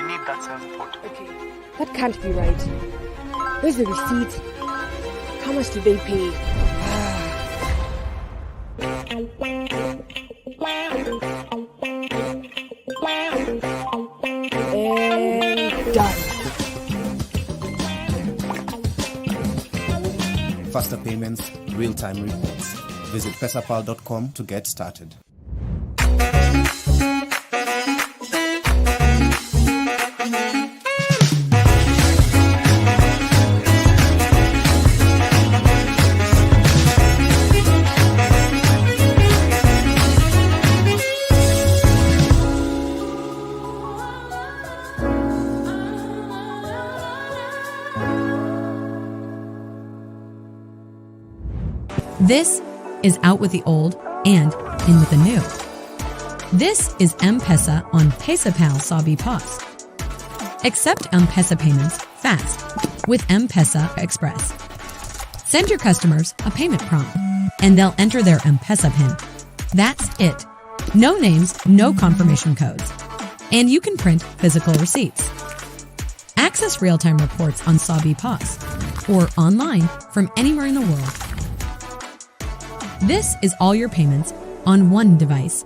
need that sales report. Okay, that can't be right. Where's the receipt? How much did they pay? And done. Faster payments, real-time reports. Visit pesapal.com to get started. This is out with the old and in with the new. This is M-Pesa on Pesapal Sabi Pos. Accept M-Pesa payments fast with M-Pesa Express. Send your customers a payment prompt and they'll enter their M-Pesa PIN. That's it. No names, no confirmation codes. And you can print physical receipts. Access real-time reports on Sabi Pos or online from anywhere in the world. This is all your payments on one device.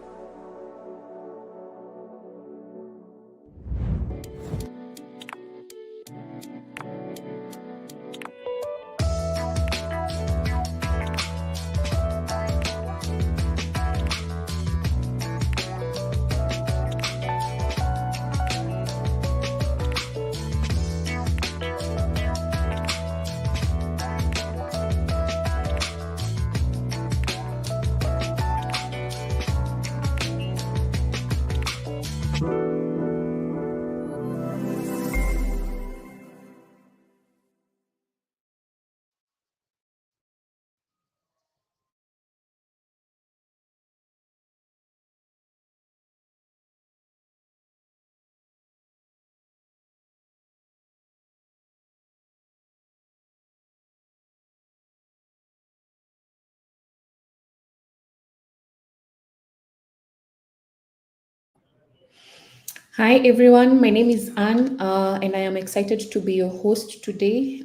Hi everyone, my name is Anne and I am excited to be your host today.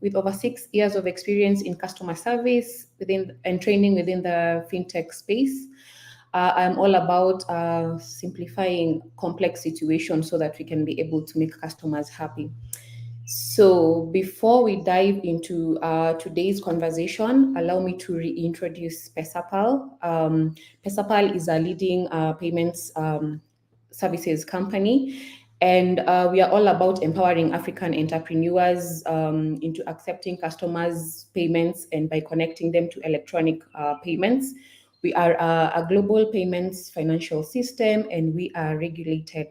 With over 6 years of experience in customer service and training within the fintech space, I'm all about simplifying complex situations so that we can be able to make customers happy. So before we dive into today's conversation, allow me to reintroduce Pesapal. Pesapal is a leading payments services company, and we are all about empowering African entrepreneurs into accepting customers' payments and by connecting them to electronic payments. We are a global payments financial system, and we are regulated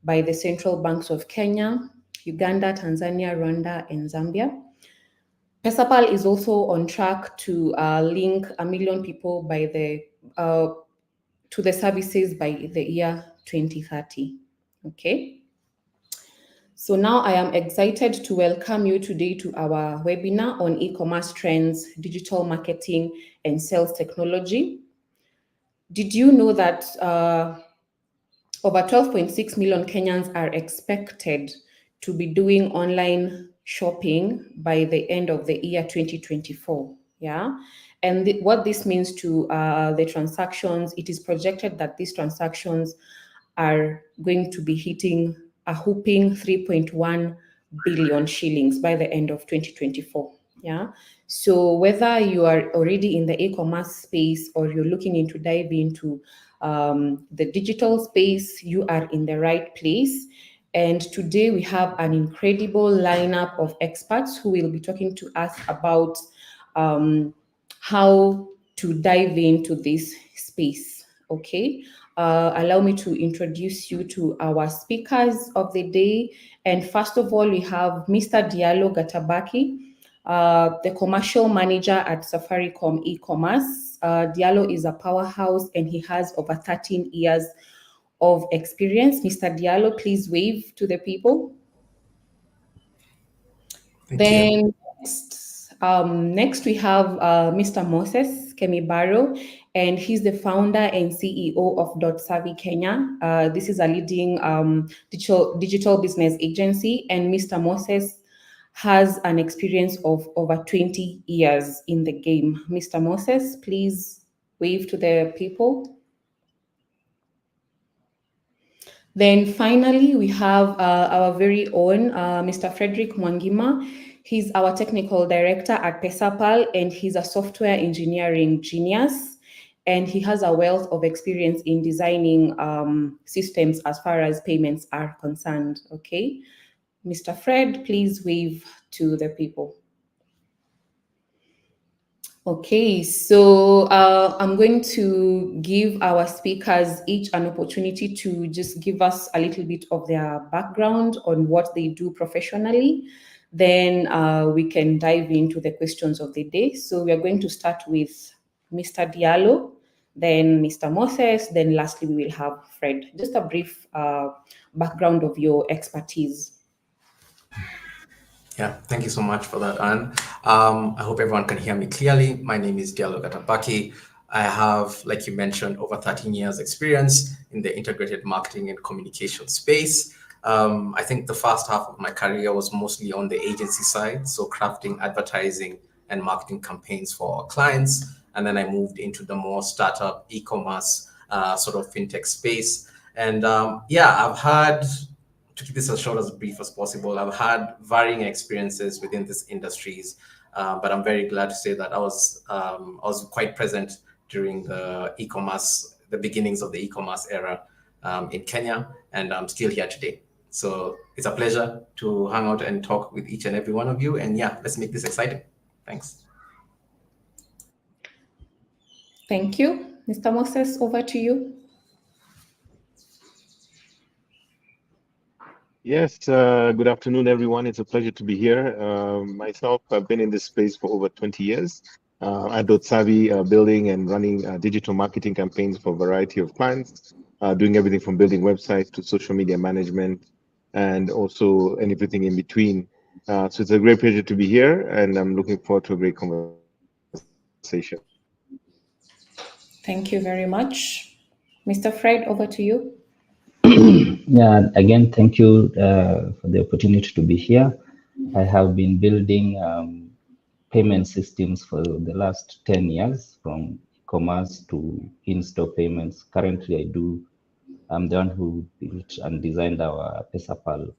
by the central banks of Kenya, Uganda, Tanzania, Rwanda, and Zambia. Pesapal is also on track to link 1 million people by to the services by the year 2030. Okay. So now I am excited to welcome you today to our webinar on e-commerce trends, digital marketing, and sales technology. Did you know that over 12.6 million Kenyans are expected to be doing online shopping by the end of the year 2024? Yeah. And what this means to the transactions, it is projected that these transactions are going to be hitting a whopping 3.1 billion shillings by the end of 2024. Yeah. So whether you are already in the e-commerce space or you're looking into dive into the digital space, you are in the right place. And today we have an incredible lineup of experts who will be talking to us about how to dive into this space. Okay. Allow me to introduce you to our speakers of the day. And first of all, we have Mr. Diallo Gatabaki, the commercial manager at Safaricom e-commerce. Diallo is a powerhouse and he has over 13 years of experience. Mr. Diallo, please wave to the people. Thank you. Next we have Mr. Moses Kemibaro, and he's the founder and CEO of .Savvy Kenya. This is a leading digital business agency, and Mr. Moses has an experience of over 20 years in the game. Mr. Moses, please wave to the people. Then finally, we have our very own Mr. Frederick Mwangima. He's our technical director at Pesapal, and he's a software engineering genius. And he has a wealth of experience in designing systems as far as payments are concerned. Okay, Mr. Fred, please wave to the people. Okay, so I'm going to give our speakers each an opportunity to just give us a little bit of their background on what they do professionally. Then we can dive into the questions of the day. So we are going to start with Mr. Diallo, then Mr. Moses, then lastly we will have Fred. Just a brief background of your expertise. Yeah, thank you so much for that, Anne. I hope everyone can hear me clearly. My name is Diallo Gatabaki. I have, like you mentioned, over 13 years experience in the integrated marketing and communication space. I think the first half of my career was mostly on the agency side, so crafting advertising and marketing campaigns for our clients. And then I moved into the more startup e-commerce sort of fintech space. And yeah, I've had, to keep this as short as brief as possible, I've had varying experiences within these industries, but I'm very glad to say that I was quite present during the e-commerce, the beginnings of the e-commerce era in Kenya, and I'm still here today. So it's a pleasure to hang out and talk with each and every one of you. And yeah, let's make this exciting. Thanks. Thank you. Mr. Moses, over to you. Yes, good afternoon, everyone. It's a pleasure to be here. Myself, I've been in this space for over 20 years. At .Savvy, building and running digital marketing campaigns for a variety of clients, doing everything from building websites to social media management, and also everything in between. So it's a great pleasure to be here, and I'm looking forward to a great conversation. Thank you very much. Mr. Fred, over to you. Yeah, again, thank you for the opportunity to be here. I have been building payment systems for the last 10 years, from e-commerce to in-store payments. Currently, I'm the one who built and designed our Pesapal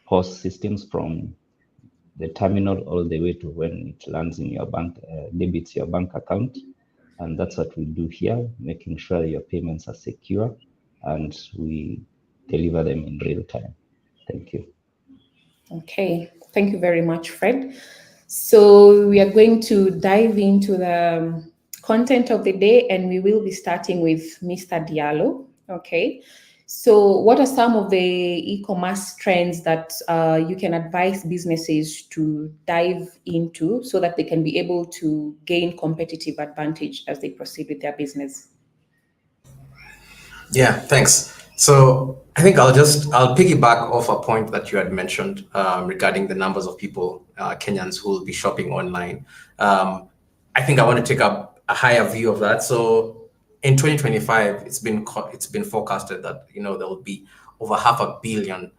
POS systems, from the terminal all the way to when it lands in your bank, debits your bank account. And that's what we do here, making sure your payments are secure and we deliver them in real time. Thank you. Okay, thank you very much, Fred. So we are going to dive into the content of the day, and we will be starting with Mr. Diallo. Okay, so what are some of the e-commerce trends that you can advise businesses to dive into so that they can be able to gain competitive advantage as they proceed with their business? Yeah, thanks. So I think I'll piggyback off a point that you had mentioned regarding the numbers of people, Kenyans, who will be shopping online. I think I want to take a higher view of that. So in 2025, it's been forecasted that there will be over 500 million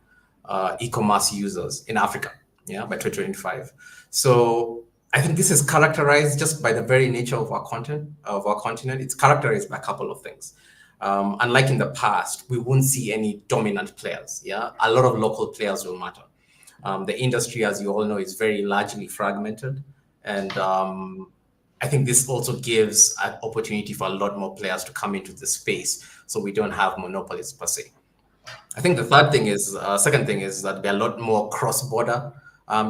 e-commerce users in Africa, by 2025. So I think this is characterized just by the very nature of our continent. It's characterized by a couple of things. Unlike in the past, we won't see any dominant players. A lot of local players will matter. The industry, as you all know, is very largely fragmented, and I think this also gives an opportunity for a lot more players to come into the space, so we don't have monopolies per se. I think the second thing is that there are a lot more cross-border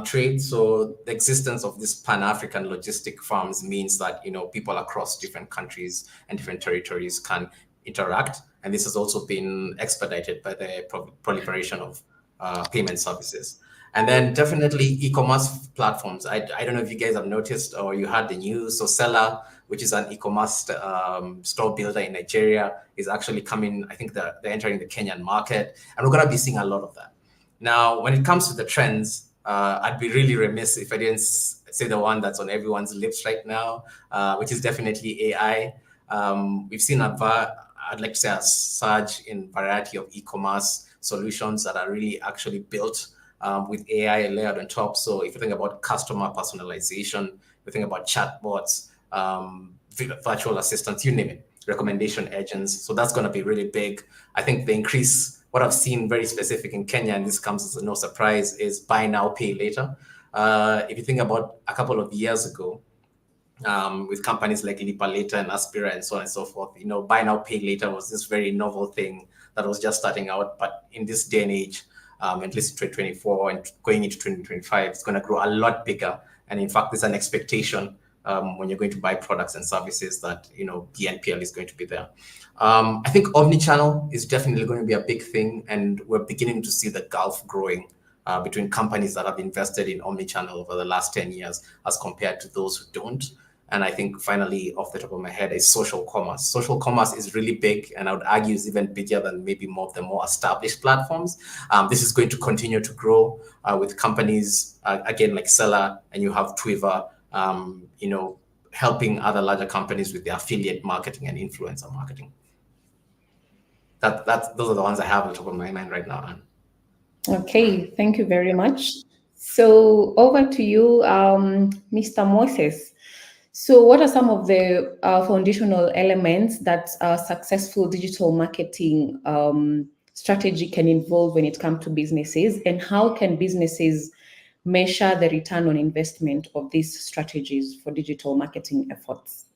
trade. So the existence of these Pan-African logistic firms means that people across different countries and different territories can interact, and this has also been expedited by the proliferation of payment services. And then definitely e-commerce platforms. I don't know if you guys have noticed or you heard the news. So Seller, which is an e-commerce store builder in Nigeria, is actually coming. I think they're entering the Kenyan market, and we're going to be seeing a lot of that. Now, when it comes to the trends, I'd be really remiss if I didn't say the one that's on everyone's lips right now, which is definitely AI. We've seen I'd like to say a surge in variety of e-commerce solutions that are really actually built with AI layered on top. So if you think about customer personalization, you think about chatbots, virtual assistants, you name it, recommendation agents. So that's going to be really big. I think the increase, what I've seen very specific in Kenya, and this comes as no surprise, is buy now, pay later. If you think about a couple of years ago, with companies like Lipa Later and Aspira and so on and so forth, buy now, pay later was this very novel thing that was just starting out. But in this day and age, at least 2024 and going into 2025, it's going to grow a lot bigger. And in fact, there's an expectation when you're going to buy products and services that, BNPL is going to be there. I think omnichannel is definitely going to be a big thing. And we're beginning to see the gulf growing between companies that have invested in omnichannel over the last 10 years as compared to those who don't. And I think finally, off the top of my head, is social commerce. Social commerce is really big, and I would argue is even bigger than maybe more of the more established platforms. This is going to continue to grow with companies, again, like Seller, and you have Twiver, helping other larger companies with their affiliate marketing and influencer marketing. Those are the ones I have on top of my mind right now, Anne. Okay, thank you very much. So over to you, Mr. Moses. So what are some of the foundational elements that a successful digital marketing strategy can involve when it comes to businesses, and how can businesses measure the return on investment of these strategies for digital marketing efforts?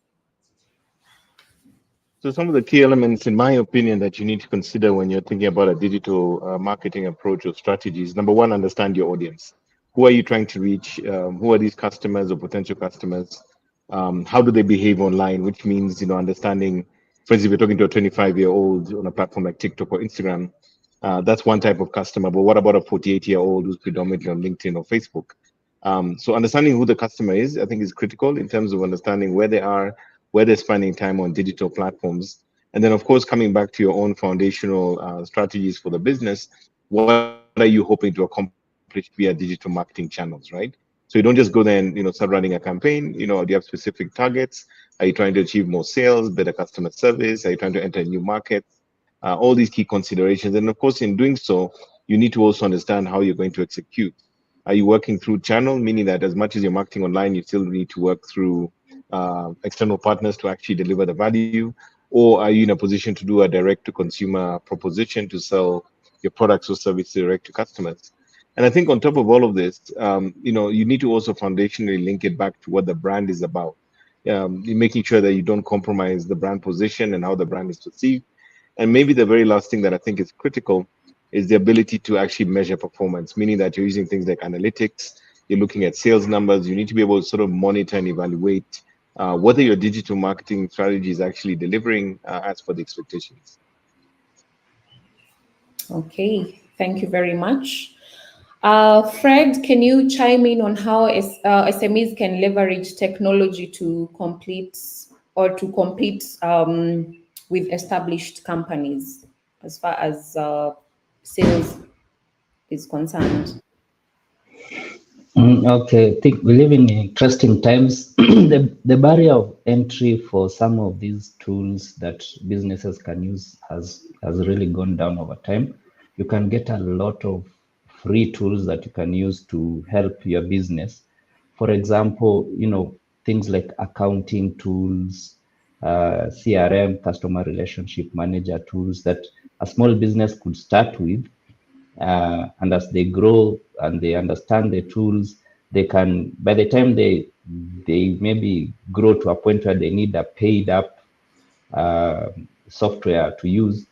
So some of the key elements, in my opinion, that you need to consider when you're thinking about a digital marketing approach or strategies. Number one, understand your audience. Who are you trying to reach? Who are these customers or potential customers? How do they behave online? Which means, understanding, for instance, if you're talking to a 25-year-old on a platform like TikTok or Instagram, that's one type of customer. But what about a 48-year-old who's predominantly on LinkedIn or Facebook? So understanding who the customer is, I think, is critical in terms of understanding where they are, where they're spending time on digital platforms. And then, of course, coming back to your own foundational strategies for the business, what are you hoping to accomplish via digital marketing channels, right? So you don't just go there and start running a campaign. Do you have specific targets? Are you trying to achieve more sales, better customer service? Are you trying to enter new markets? All these key considerations. And of course, in doing so, you need to also understand how you're going to execute. Are you working through channel, meaning that as much as you're marketing online, you still need to work through external partners to actually deliver the value? Or are you in a position to do a direct-to-consumer proposition to sell your products or services direct to customers? And I think on top of all of this, you need to also foundationally link it back to what the brand is about. Making sure that you don't compromise the brand position and how the brand is perceived. And maybe the very last thing that I think is critical is the ability to actually measure performance, meaning that you're using things like analytics, you're looking at sales numbers, you need to be able to sort of monitor and evaluate whether your digital marketing strategy is actually delivering as per the expectations. Okay, thank you very much. Fred, can you chime in on how SMEs can leverage technology to compete with established companies as far as sales is concerned? Okay, I think we live in interesting times. The barrier of entry for some of these tools that businesses can use has really gone down over time. You can get a lot of free tools that you can use to help your business. For example, things like accounting tools, CRM, customer relationship manager tools that a small business could start with. And as they grow and they understand the tools, they can, by the time they maybe grow to a point where they need a paid up software to use,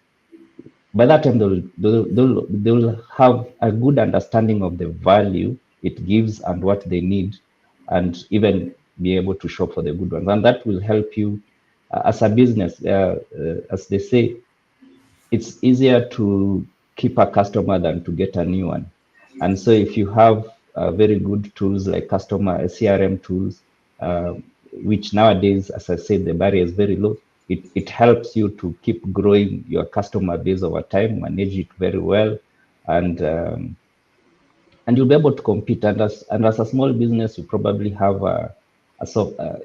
by that time they'll have a good understanding of the value it gives and what they need, and even be able to shop for the good ones. And that will help you as a business. As they say, it's easier to keep a customer than to get a new one. And so if you have very good tools like customer CRM tools, which nowadays, as I said, the barrier is very low, it helps you to keep growing your customer base over time, manage it very well, and and you'll be able to compete. And as a small business, you probably have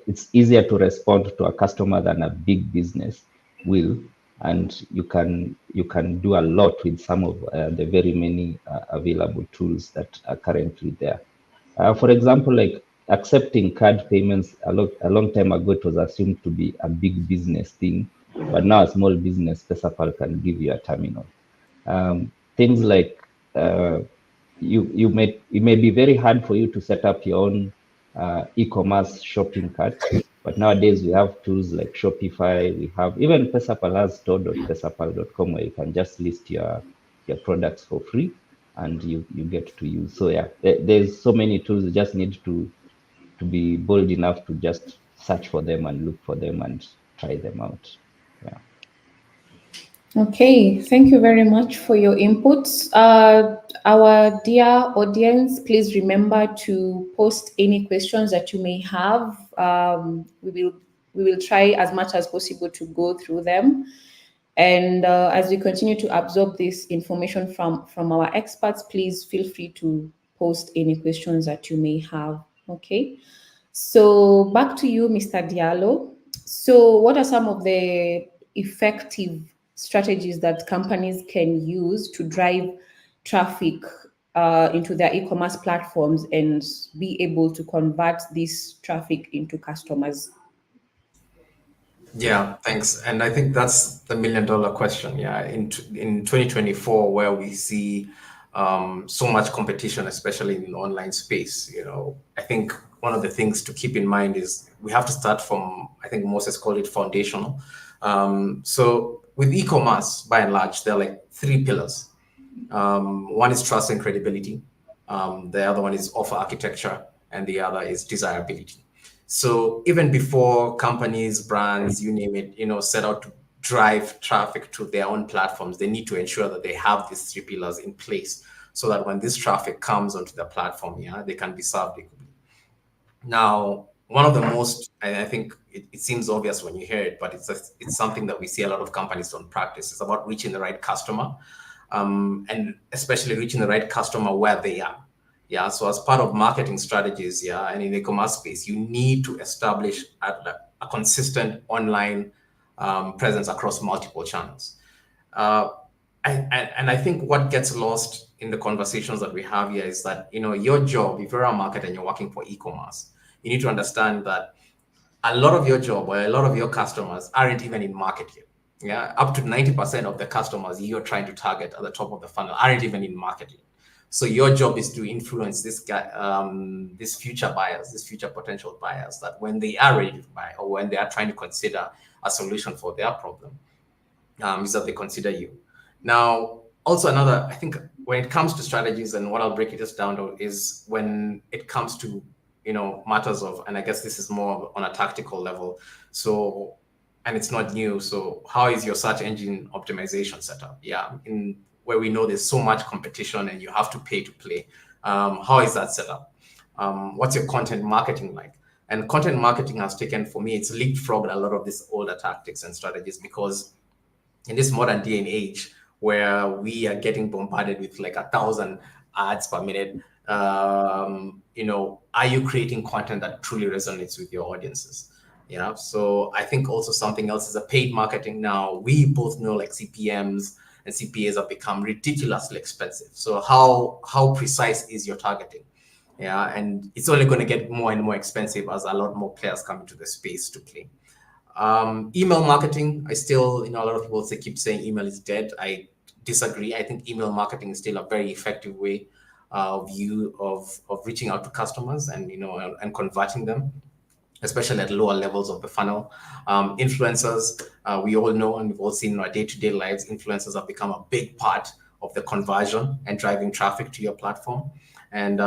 it's easier to respond to a customer than a big business will, and you can do a lot with some of the very many available tools that are currently there. For example, like accepting card payments, a long time ago, it was assumed to be a big business thing, but now a small business, PesaPal can give you a terminal. Things like it may be very hard for you to set up your own e-commerce shopping cart, but nowadays we have tools like Shopify. We have even PesaPal has store.pesapal.com where you can just list your products for free and you get to use. So yeah, there's so many tools. You just need to be bold enough to just search for them and look for them and try them out. Yeah. Okay, thank you very much for your inputs. Our dear audience, please remember to post any questions that you may have. We will try as much as possible to go through them. And as we continue to absorb this information from our experts, please feel free to post any questions that you may have. Okay, so back to you, Mr. Diallo. So what are some of the effective strategies that companies can use to drive traffic into their e-commerce platforms and be able to convert this traffic into customers? Yeah, thanks. And I think that's the $1 million question. Yeah, in 2024, where we see so much competition, especially in the online space, I think one of the things to keep in mind is we have to start from, I think Moses called it foundational. So with e-commerce, by and large, there are like 3 pillars. One is trust and credibility. The other one is offer architecture, and the other is desirability. So even before companies, brands, you name it, set out to drive traffic to their own platforms, they need to ensure that they have these 3 pillars in place so that when this traffic comes onto the platform, they can be served equally. Now, one of the most, I think it seems obvious when you hear it, but it's something that we see a lot of companies don't practice. It's about reaching the right customer, and especially reaching the right customer where they are. Yeah, so as part of marketing strategies, and in the e-commerce space, you need to establish a consistent online presence across multiple channels. And I think what gets lost in the conversations that we have here is that, your job, if you're a marketer and you're working for e-commerce, you need to understand that a lot of your job or a lot of your customers aren't even in market yet. Yeah, up to 90% of the customers you're trying to target at the top of the funnel aren't even in market yet. So your job is to influence these future buyers, these future potential buyers, that when they are ready to buy or when they are trying to consider a solution for their problem, is that they consider you. Now, also another, I think when it comes to strategies, and what I'll break it just down to is when it comes to, matters of, and I guess this is more on a tactical level. So, and it's not new. So how is your search engine optimization set up? Yeah, where we know there's so much competition and you have to pay to play. How is that set up? What's your content marketing like? And content marketing has taken, for me, it's leapfrogged a lot of these older tactics and strategies, because in this modern day and age where we are getting bombarded with like 1,000 ads per minute, are you creating content that truly resonates with your audiences? So I think also something else is a paid marketing. Now, we both know like CPMs and CPAs have become ridiculously expensive. So how precise is your targeting? And it's only going to get more and more expensive as a lot more players come into the space to play. Email marketing, I still, a lot of people keep saying email is dead. I disagree. I think email marketing is still a very effective way of reaching out to customers and, and converting them, especially at lower levels of the funnel. Influencers, we all know, and we've all seen in our day-to-day lives, influencers have become a big part of the conversion and driving traffic to your platform. And,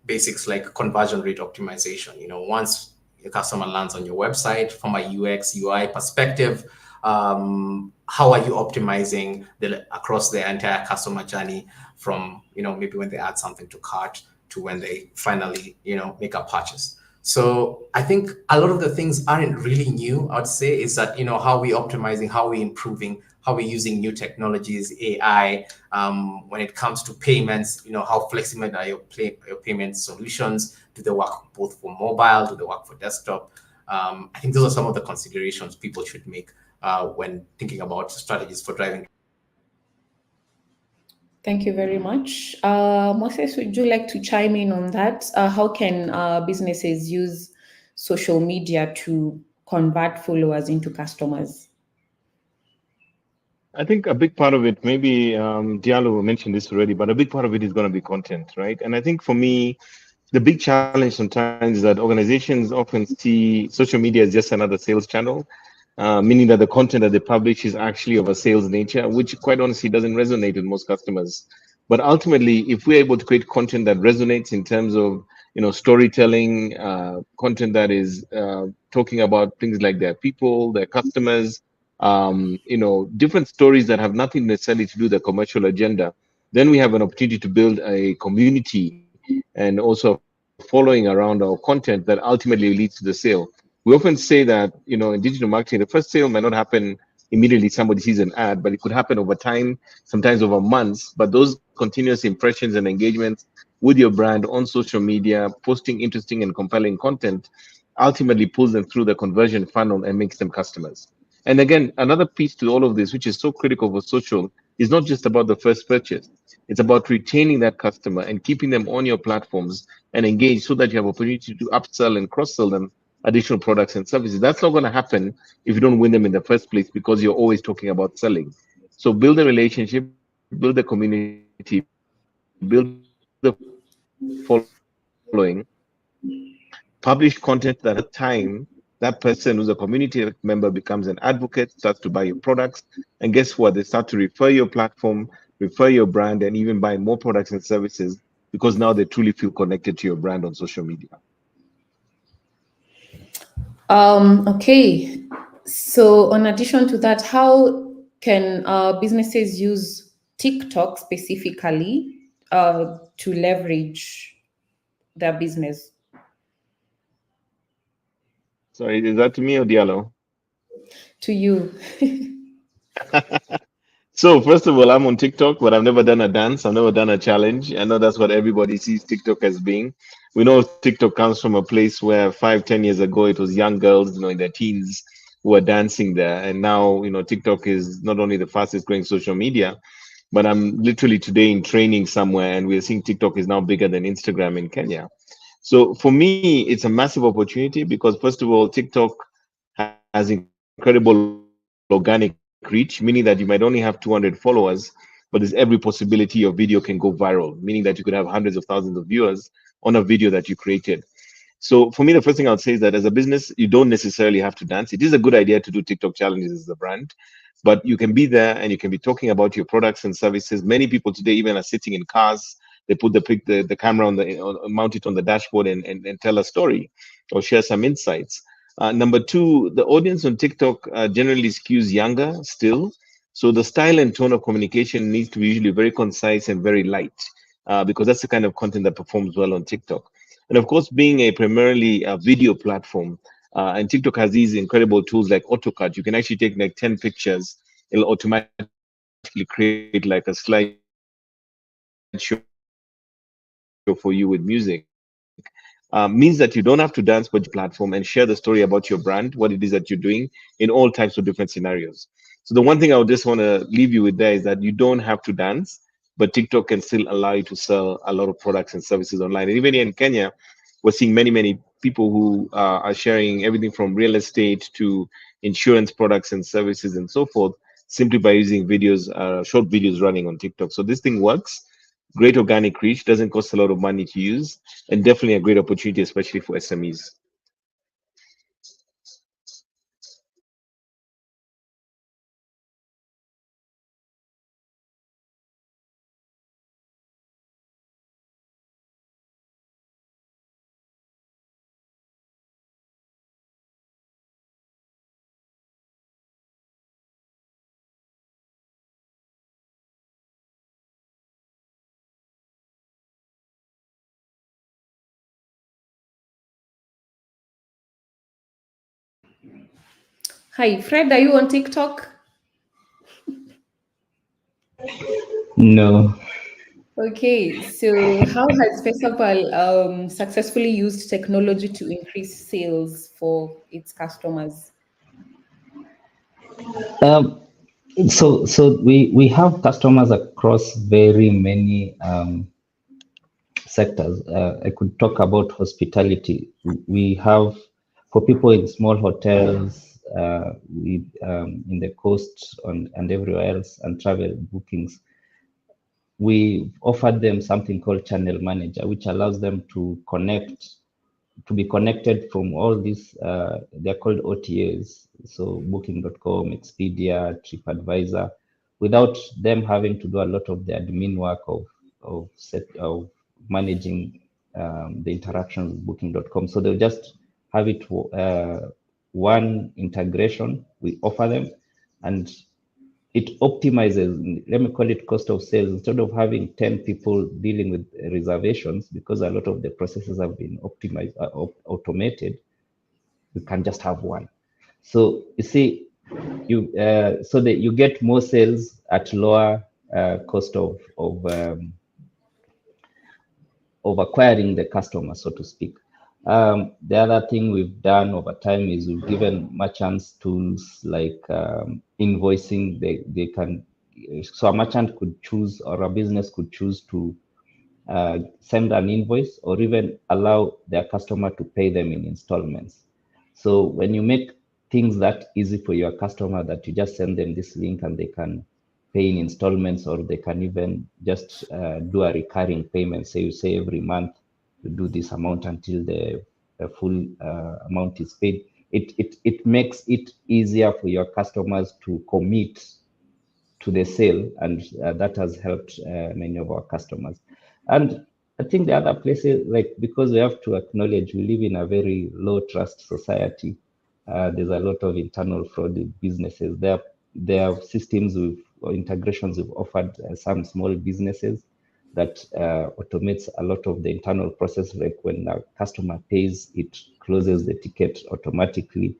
basics like conversion rate optimization. Once your customer lands on your website, from a UX, UI perspective, how are you optimizing across the entire customer journey from, maybe when they add something to cart to when they finally, make a purchase. So I think a lot of the things aren't really new. I'd say is that how we optimizing, how we improving, how we using new technologies, AI. When it comes to payments, how flexible are your payment solutions? Do they work both for mobile? Do they work for desktop? I think those are some of the considerations people should make when thinking about strategies for driving. Thank you very much. Moses, would you like to chime in on that? How can businesses use social media to convert followers into customers? I think a big part of it, maybe Diallo mentioned this already, but a big part of it is going to be content, right? And I think for me, the big challenge sometimes is that organizations often see social media as just another sales channel, meaning that the content that they publish is actually of a sales nature, which quite honestly doesn't resonate with most customers. But ultimately, if we're able to create content that resonates in terms of storytelling, content that is talking about things like their people, their customers, different stories that have nothing necessarily to do with the commercial agenda, then we have an opportunity to build a community and also following around our content that ultimately leads to the sale. We often say that, in digital marketing, the first sale might not happen immediately somebody sees an ad, but it could happen over time, sometimes over months. But those continuous impressions and engagements with your brand on social media, posting interesting and compelling content, ultimately pulls them through the conversion funnel and makes them customers. And again, another piece to all of this, which is so critical for social, is not just about the first purchase. It's about retaining that customer and keeping them on your platforms and engaged so that you have opportunity to upsell and cross-sell them additional products and services. That's not going to happen if you don't win them in the first place because you're always talking about selling. So build a relationship, build a community, build a following, publish content that over time, that person who's a community member becomes an advocate, starts to buy your products. And guess what? They start to refer your platform, refer your brand, and even buy more products and services because now they truly feel connected to your brand on social media. Okay. So, in addition to that, how can businesses use TikTok specifically to leverage their business? Sorry, is that to me or Diallo? To you. So first of all, I'm on TikTok, but I've never done a dance. I've never done a challenge. I know that's what everybody sees TikTok as being. We know TikTok comes from a place where 5, 10 years ago it was young girls, in their teens who were dancing there. And now, TikTok is not only the fastest growing social media, but I'm literally today in training somewhere and we're seeing TikTok is now bigger than Instagram in Kenya. So for me, it's a massive opportunity because first of all, TikTok has incredible organic reach, meaning that you might only have 200 followers, but there's every possibility your video can go viral, meaning that you could have hundreds of thousands of viewers on a video that you created. So for me, the first thing I would say is that as a business, you don't necessarily have to dance. It is a good idea to do TikTok challenges as a brand, but you can be there and you can be talking about your products and services. Many people today even are sitting in cars. They put the camera mount it on the dashboard and tell a story or share some insights. Number two, the audience on TikTok generally skews younger still. So the style and tone of communication needs to be usually very concise and very light because that's the kind of content that performs well on TikTok. And of course, being a primarily video platform, and TikTok has these incredible tools like AutoCAD. You can actually take like 10 pictures, it'll automatically create like a slideshow for you with music. Means that you don't have to dance, but you can share the story about your platform and share the story about your brand, what it is that you're doing in all types of different scenarios. So the one thing I would just want to leave you with there is that you don't have to dance, but TikTok can still allow you to sell a lot of products and services online. And even here in Kenya, we're seeing many people who are sharing everything from real estate to insurance products and services and so forth, simply by using videos, short videos running on TikTok. So this thing works. Great organic reach, doesn't cost a lot of money to use, and definitely a great opportunity, especially for SMEs. Hi, Fred, are you on TikTok? No. Okay, so how has Pesapal successfully used technology to increase sales for its customers? Um, so we have customers across very many sectors. I could talk about hospitality. We have for people in small hotels, in the coast and everywhere else, and travel bookings. We offered them something called Channel Manager, which allows them to be connected from all these. They're called OTAs, so Booking.com, Expedia, TripAdvisor, without them having to do a lot of the admin work of managing the interactions with Booking.com. So they'll just have it one integration we offer them, and it optimizes, let me call it cost of sales. Instead of having 10 people dealing with reservations, because a lot of the processes have been optimized, automated, you can just have one. So you see, so that you get more sales at lower cost of acquiring the customer, so to speak. The other thing we've done over time is we've given merchants tools like invoicing. They can, so a merchant could choose, or a business could choose to send an invoice, or even allow their customer to pay them in installments. So when you make things that easy for your customer, that you just send them this link and they can pay in installments, or they can even just do a recurring payment. Say you say every month you do this amount until the full amount is paid. It makes it easier for your customers to commit to the sale, and that has helped many of our customers. And I think the other places, like, because we have to acknowledge we live in a very low trust society. There's a lot of internal fraud in businesses. There are systems or integrations we've offered some small businesses that automates a lot of the internal process. Like when a customer pays, it closes the ticket automatically.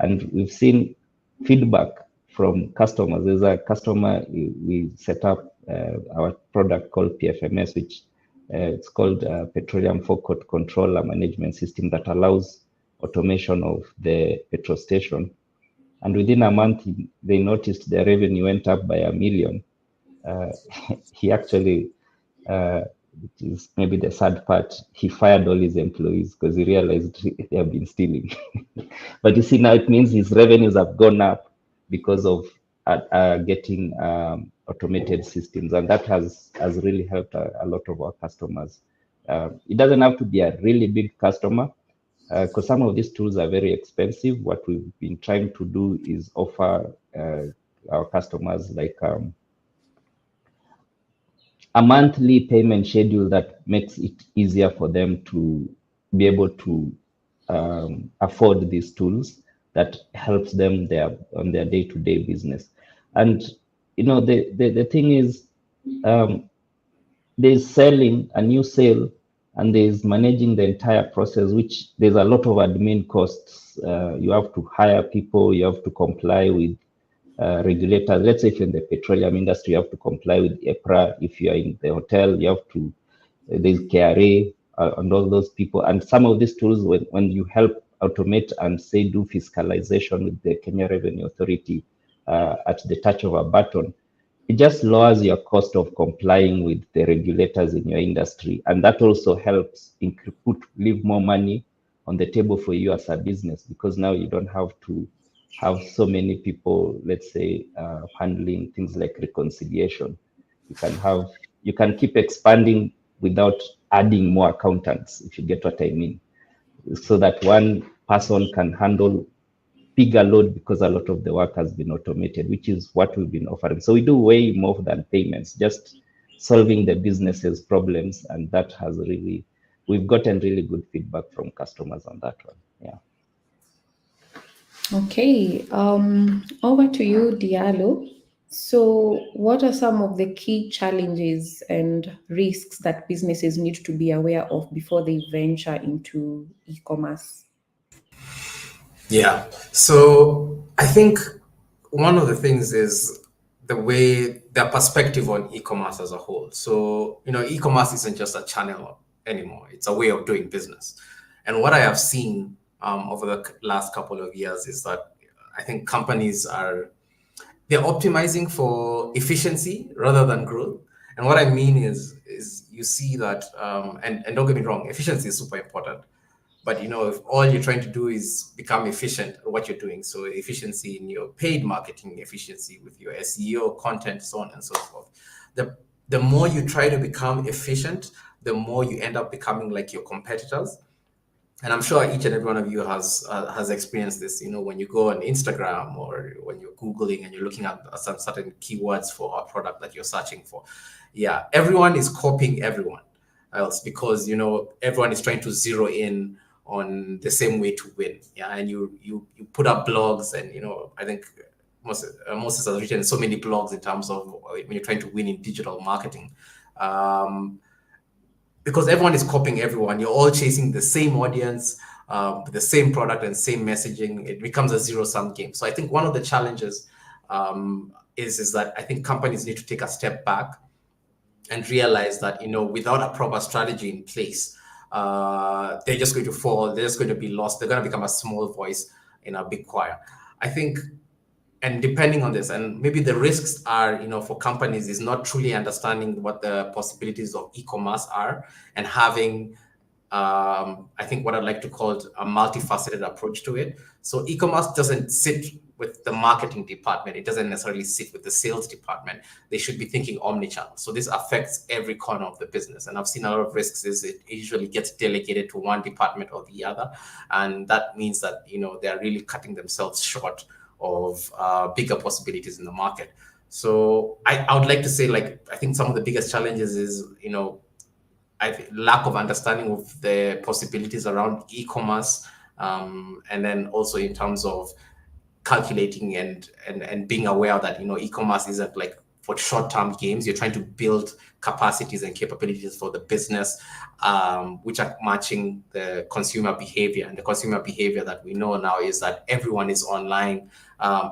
And we've seen feedback from customers. There's a customer, we set up our product called PFMS, which it's called Petroleum Forecourt Controller Management System, that allows automation of the petrol station. And within a month, they noticed their revenue went up by $1 million. He actually, which is maybe the sad part, he fired all his employees because he realized they have been stealing. But you see, now it means his revenues have gone up because of getting automated systems, and that has really helped a lot of our customers. It doesn't have to be a really big customer, because some of these tools are very expensive. What we've been trying to do is offer our customers like a monthly payment schedule that makes it easier for them to be able to afford these tools, that helps them on their day-to-day business. And you know, the thing is, there's selling a new sale, and there's managing the entire process, which there's a lot of admin costs. You have to hire people, you have to comply with regulators. Let's say if you're in the petroleum industry, you have to comply with EPRA. If you're in the hotel, you have to, there's KRA and all those people. And some of these tools, when you help automate and say do fiscalization with the Kenya Revenue Authority at the touch of a button, it just lowers your cost of complying with the regulators in your industry. And that also helps leave more money on the table for you as a business, because now you don't have to have so many people, let's say, handling things like reconciliation. You can keep expanding without adding more accountants, if you get what I mean, so that one person can handle bigger load, because a lot of the work has been automated, which is what we've been offering. So we do way more than payments, just solving the business's problems, and that has really, we've gotten really good feedback from customers on that one. Yeah. Okay, over to you, Diallo. So, what are some of the key challenges and risks that businesses need to be aware of before they venture into e-commerce? Yeah. So I think one of the things is their perspective on e-commerce as a whole. So, e-commerce isn't just a channel anymore. It's a way of doing business. And what I have seen over the last couple of years is that I think companies they're optimizing for efficiency rather than growth. And what I mean is you see that, and don't get me wrong, efficiency is super important. But if all you're trying to do is become efficient at what you're doing, so efficiency in your paid marketing, efficiency with your SEO content, so on and so forth, the more you try to become efficient, the more you end up becoming like your competitors. And I'm sure each and every one of you has experienced this. When you go on Instagram or when you're Googling and you're looking at some certain keywords for a product that you're searching for, yeah, everyone is copying everyone else because everyone is trying to zero in on the same way to win. Yeah, and you put up blogs, and I think Moses has written so many blogs in terms of when you're trying to win in digital marketing. Because everyone is copying everyone, you're all chasing the same audience, the same product and same messaging. It becomes a zero-sum game. So I think one of the challenges is that I think companies need to take a step back and realize that without a proper strategy in place, they're just going to fall. They're just going to be lost. They're going to become a small voice in a big choir. I think, and depending on this, and maybe the risks are, for companies is not truly understanding what the possibilities of e-commerce are and having, I think what I'd like to call a multifaceted approach to it. So e-commerce doesn't sit with the marketing department. It doesn't necessarily sit with the sales department. They should be thinking omnichannel. So this affects every corner of the business. And I've seen a lot of risks is it usually gets delegated to one department or the other. And that means that, they're really cutting themselves short of bigger possibilities in the market. So I would like to say, I think some of the biggest challenges is, lack of understanding of the possibilities around e-commerce. And then also in terms of calculating and being aware that e-commerce isn't like for short-term games. You're trying to build capacities and capabilities for the business, which are matching the consumer behavior. And the consumer behavior that we know now is that everyone is online.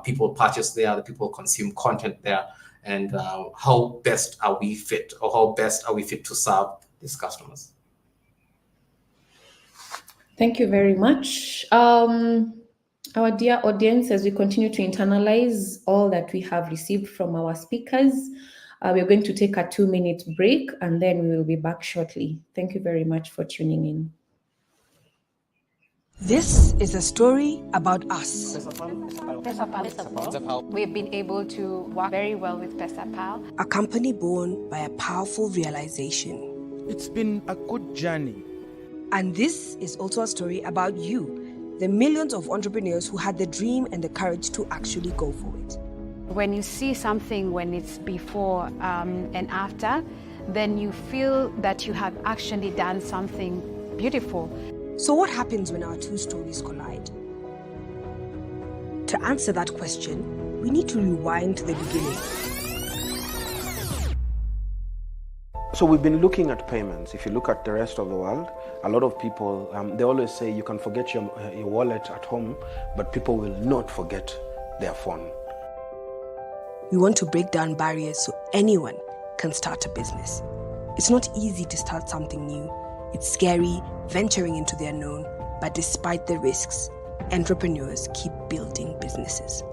People purchase there, people consume content there. And how best are we fit to serve these customers? Thank you very much. Our dear audience, as we continue to internalize all that we have received from our speakers, we're going to take a 2-minute break and then we will be back shortly. Thank you very much for tuning in. This is a story about us. We've been able to work very well with PesaPal. A company born by a powerful realization. It's been a good journey. And this is also a story about you, the millions of entrepreneurs who had the dream and the courage to actually go for it. When you see something when it's before and after, then you feel that you have actually done something beautiful. So what happens when our two stories collide? To answer that question, we need to rewind to the beginning. So we've been looking at payments. If you look at the rest of the world, a lot of people, they always say you can forget your wallet at home, but people will not forget their phone. We want to break down barriers so anyone can start a business. It's not easy to start something new. It's scary, venturing into the unknown, but despite the risks, entrepreneurs keep building businesses.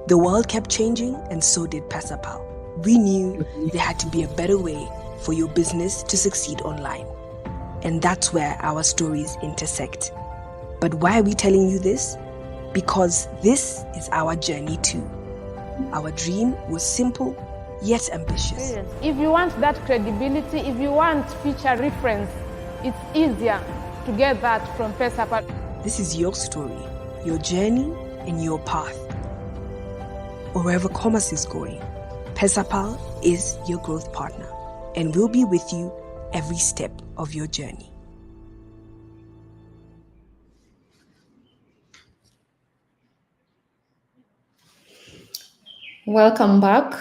The world kept changing, and so did PesaPal. We knew there had to be a better way for your business to succeed online. And that's where our stories intersect. But why are we telling you this? Because this is our journey too. Our dream was simple, yet ambitious. If you want that credibility, if you want future reference, it's easier to get that from PesaPal. This is your story, your journey, and your path. Or wherever commerce is going, PesaPal is your growth partner, and we'll be with you every step of your journey. Welcome back.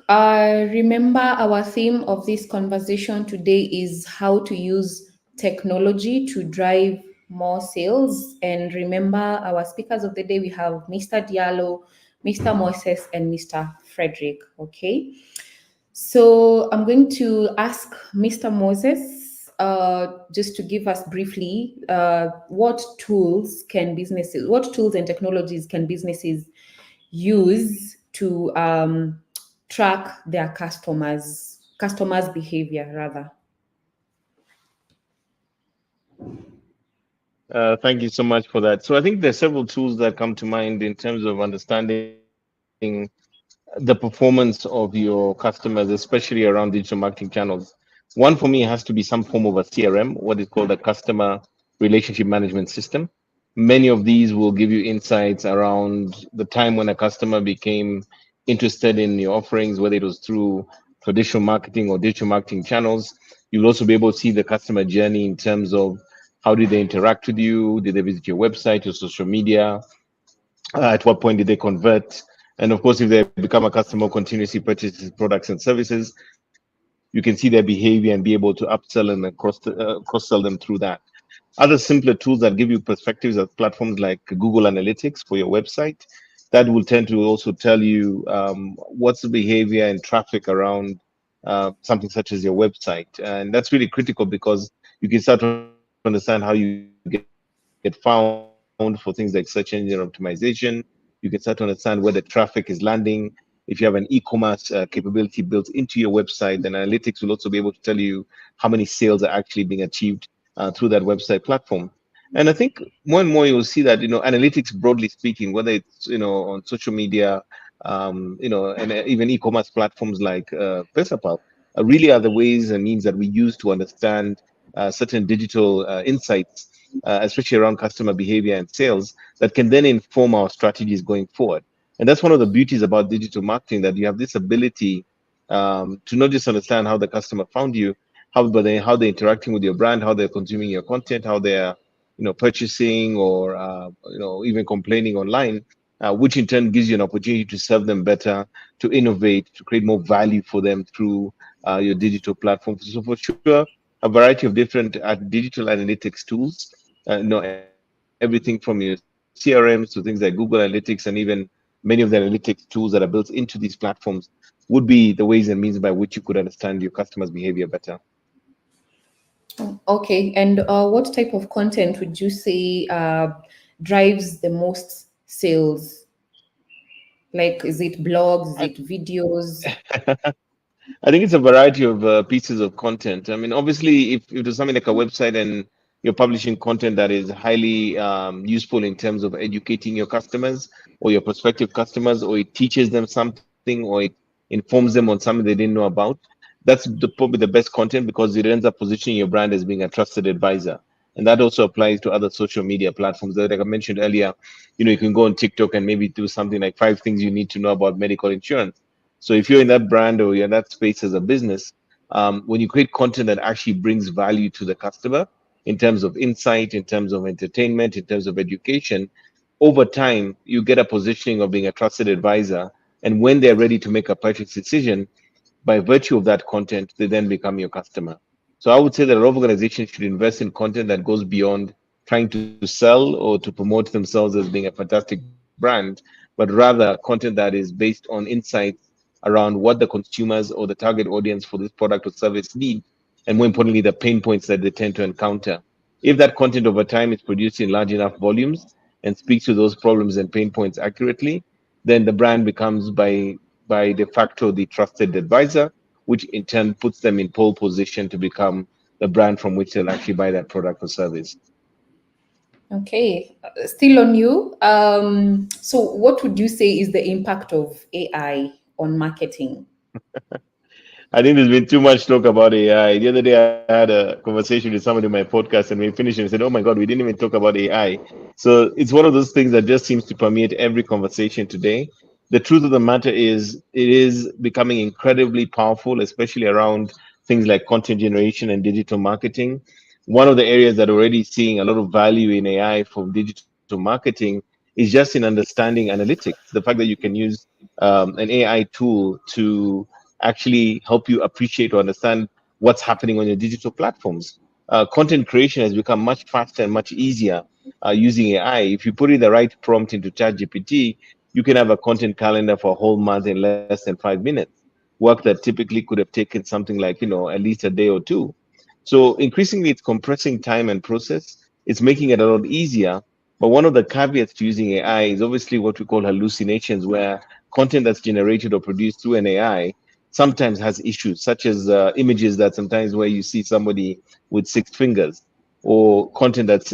Remember, our theme of this conversation today is how to use technology to drive more sales. And remember, our speakers of the day, we have Mr. Diallo, Mr. Moses, and Mr. Frederick. Okay. So I'm going to ask Mr. Moses just to give us briefly what tools and technologies can businesses use to track their customers' behavior rather. Thank you so much for that. So I think there's several tools that come to mind in terms of understanding the performance of your customers, especially around digital marketing channels. One for me has to be some form of a CRM, what is called a customer relationship management system. Many of these will give you insights around the time when a customer became interested in your offerings, whether it was through traditional marketing or digital marketing channels. You'll also be able to see the customer journey in terms of how did they interact with you? Did they visit your website, your social media? At what point did they convert? And of course, if they become a customer, continuously purchases products and services, you can see their behavior and be able to upsell and cross-sell them through that. Other simpler tools that give you perspectives are platforms like Google Analytics for your website. That will tend to also tell you what's the behavior and traffic around something such as your website. And that's really critical because you can start to understand how you get found for things like search engine optimization. You can start to understand where the traffic is landing. If you have an e-commerce capability built into your website, then analytics will also be able to tell you how many sales are actually being achieved through that website platform. And I think more and more you'll see that, analytics, broadly speaking, whether it's, on social media, and even e-commerce platforms like Pesapal, really are the ways and means that we use to understand certain digital insights, especially around customer behavior and sales, that can then inform our strategies going forward. And that's one of the beauties about digital marketing, that you have this ability to not just understand how the customer found you, how they're interacting with your brand, how they're consuming your content, how they're purchasing or even complaining online, which in turn gives you an opportunity to serve them better, to innovate, to create more value for them through your digital platform. So for sure, a variety of different digital analytics tools, everything from your CRMs to things like Google Analytics, and even many of the analytics tools that are built into these platforms would be the ways and means by which you could understand your customers' behavior better. Okay, and what type of content would you say drives the most sales? Like, is it blogs, is it videos? I think it's a variety of pieces of content. I mean, obviously, if there's something like a website and you're publishing content that is highly useful in terms of educating your customers or your prospective customers, or it teaches them something, or it informs them on something they didn't know about, that's probably the best content, because it ends up positioning your brand as being a trusted advisor. And that also applies to other social media platforms. Like I mentioned earlier, you can go on TikTok and maybe do something like 5 things you need to know about medical insurance. So if you're in that brand or you're in that space as a business, when you create content that actually brings value to the customer in terms of insight, in terms of entertainment, in terms of education, over time, you get a positioning of being a trusted advisor. And when they're ready to make a purchase decision, by virtue of that content, they then become your customer. So I would say that a lot of organizations should invest in content that goes beyond trying to sell or to promote themselves as being a fantastic brand, but rather content that is based on insights around what the consumers or the target audience for this product or service need, and more importantly, the pain points that they tend to encounter. If that content over time is produced in large enough volumes and speaks to those problems and pain points accurately, then the brand becomes by de facto the trusted advisor, which in turn puts them in pole position to become the brand from which they'll actually buy that product or service. Okay, still on you. So what would you say is the impact of AI on marketing? I think there's been too much talk about AI. The other day, I had a conversation with somebody in my podcast, and we finished and said, "Oh my God, we didn't even talk about AI." So it's one of those things that just seems to permeate every conversation today. The truth of the matter is, it is becoming incredibly powerful, especially around things like content generation and digital marketing. One of the areas that are already seeing a lot of value in AI for digital marketing is just in understanding analytics. The fact that you can use an AI tool to actually help you appreciate or understand what's happening on your digital platforms. content creation has become much faster and much easier using AI. If you put in the right prompt into ChatGPT, you can have a content calendar for a whole month in less than 5 minutes. Work that typically could have taken something like, at least a day or two. So increasingly, it's compressing time and process. It's making it a lot easier. But one of the caveats to using AI is obviously what we call hallucinations, where content that's generated or produced through an AI sometimes has issues, such as images that sometimes where you see somebody with 6 fingers, or content that's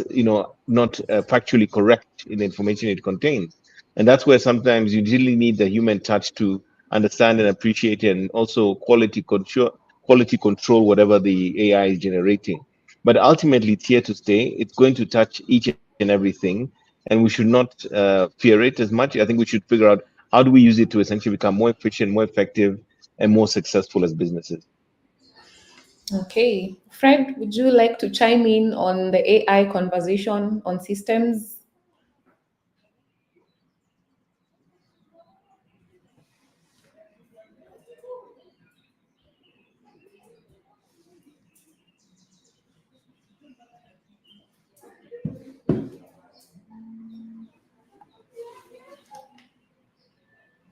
not factually correct in the information it contains. And that's where sometimes you really need the human touch to understand and appreciate, and also quality control whatever the AI is generating. But ultimately, it's here to stay. It's going to touch each and everything, and we should not fear it as much. I think we should figure out how do we use it to essentially become more efficient, more effective, and more successful as businesses. Okay. Fred, would you like to chime in on the AI conversation on systems?